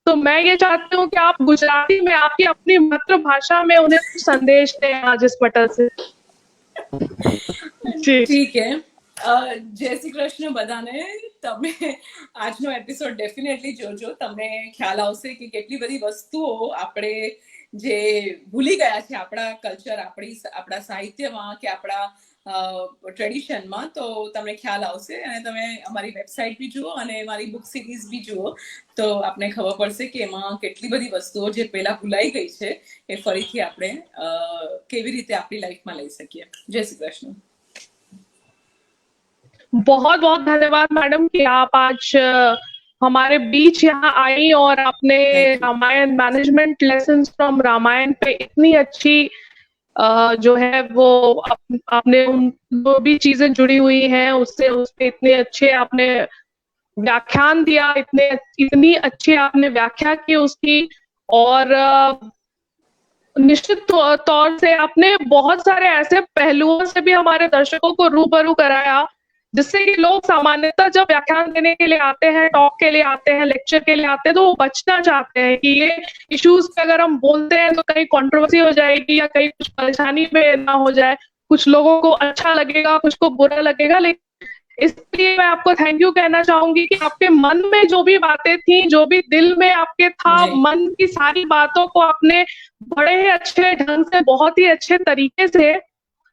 तो मैं ये चाहती हूँ कि आप गुजराती में, आपकी अपनी मातृभाषा में उन्हें कुछ संदेश दें आज इस पटल से। ठीक है। જય શ્રી કૃષ્ણ બધાને। તમે આજનો એપિસોડ ડેફિનેટલી જોજો, તમને ખ્યાલ આવશે કે કેટલી બધી વસ્તુઓ આપણે જે ભૂલી ગયા છે આપણા કલ્ચર, આપણા સાહિત્યમાં કે આપણા ટ્રેડિશનમાં, તો તમને ખ્યાલ આવશે। અને તમે અમારી વેબસાઇટ બી જુઓ અને મારી બુક સિરીઝ બી જુઓ, તો આપને ખબર પડશે કે એમાં કેટલી બધી વસ્તુઓ જે પહેલા ભૂલાઈ ગઈ છે એ ફરીથી આપણે કેવી રીતે આપણી લાઈફમાં લઈ શકીએ। જય શ્રી કૃષ્ણ। बहुत बहुत धन्यवाद मैडम कि आप आज हमारे बीच यहाँ आई और आपने Ramayana management lessons from Ramayana पे इतनी अच्छी जो है वो आपने जो भी चीजें जुड़ी हुई हैं उससे उस पे इतने अच्छे आपने व्याख्यान दिया, इतनी अच्छी आपने व्याख्या की उसकी। और निश्चित तौर से आपने बहुत सारे ऐसे पहलुओं से भी हमारे दर्शकों को रूबरू कराया जिससे कि लोग सामान्यतः जब व्याख्यान देने के लिए आते हैं, टॉक के लिए आते हैं, लेक्चर के लिए आते हैं, तो वो बचना चाहते हैं कि ये इश्यूज पे अगर हम बोलते हैं तो कहीं कंट्रोवर्सी हो जाएगी या कहीं कुछ परेशानी में ना हो जाए, कुछ लोगों को अच्छा लगेगा, कुछ को बुरा लगेगा। लेकिन इसलिए मैं आपको थैंक यू कहना चाहूंगी कि आपके मन में जो भी बातें थी, जो भी दिल में आपके था, मन की सारी बातों को आपने बड़े ही अच्छे ढंग से, बहुत ही अच्छे तरीके से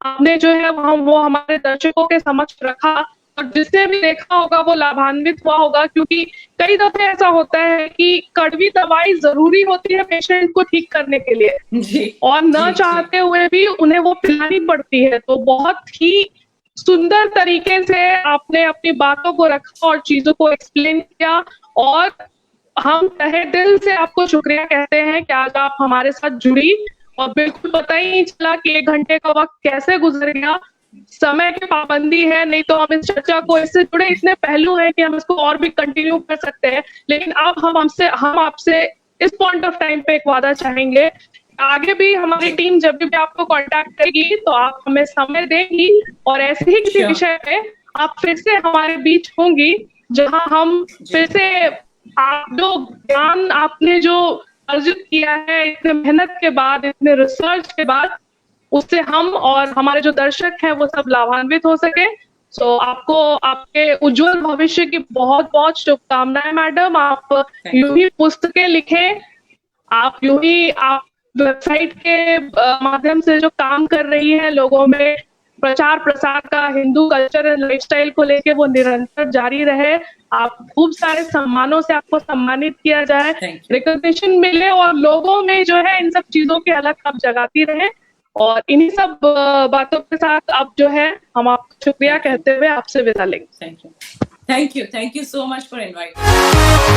आपने जो है वो हमारे दर्शकों के समक्ष रखा। और जिसने भी देखा होगा वो लाभान्वित हुआ होगा, क्योंकि कई दफे ऐसा होता है कि कड़वी दवाई जरूरी होती है पेशेंट को ठीक करने के लिए, और न चाहते हुए भी उन्हें वो पिलानी पड़ती है। तो बहुत ही सुंदर तरीके से आपने अपनी बातों को रखा और चीजों को एक्सप्लेन किया, और हम तहे दिल से आपको शुक्रिया कहते हैं कि आज आप हमारे साथ जुड़ी और बिल्कुल पता ही नहीं चला कि 1 घंटे का वक्त कैसे गुजर गया। समय की पाबंदी है, नहीं तो हम इस चर्चा को, इससे जुड़े इतने पहलू हैं कि हम इसको और भी कंटिन्यू कर सकते हैं। लेकिन अब हम आपसे इस पॉइंट ऑफ टाइम पे एक वादा चाहेंगे, आगे भी हमारी टीम जब भी आपको कांटेक्ट करेगी तो आप हमें समय देंगी और ऐसे ही किसी विषय पे आप फिर से हमारे बीच होंगी, जहां हम फिर से आप जो ज्ञान आपने जो अर्जित किया है इतने मेहनत के बाद, इतने रिसर्च के बाद, उससे हम और हमारे जो दर्शक हैं वो सब लाभान्वित हो सके। सो आपको आपके उज्जवल भविष्य की बहुत बहुत शुभकामनाएं मैडम। आप यूं ही पुस्तकें लिखें, आप यूं ही आप वेबसाइट के माध्यम से जो काम कर रही है, लोगों में प्रचार प्रसार का हिंदू कल्चर एंड लाइफस्टाइल को लेके वो निरंतर जारी रहे। आप खूब सारे सम्मानों से आपको सम्मानित किया जाए, रिकॉग्निशन मिले और लोगों में जो है इन सब चीजों की अलग आप जगाती रहे। और इन्हीं सब बातों के साथ अब जो है हम आपको शुक्रिया कहते हुए आपसे विदा लेंगे। Thank you so much for invite.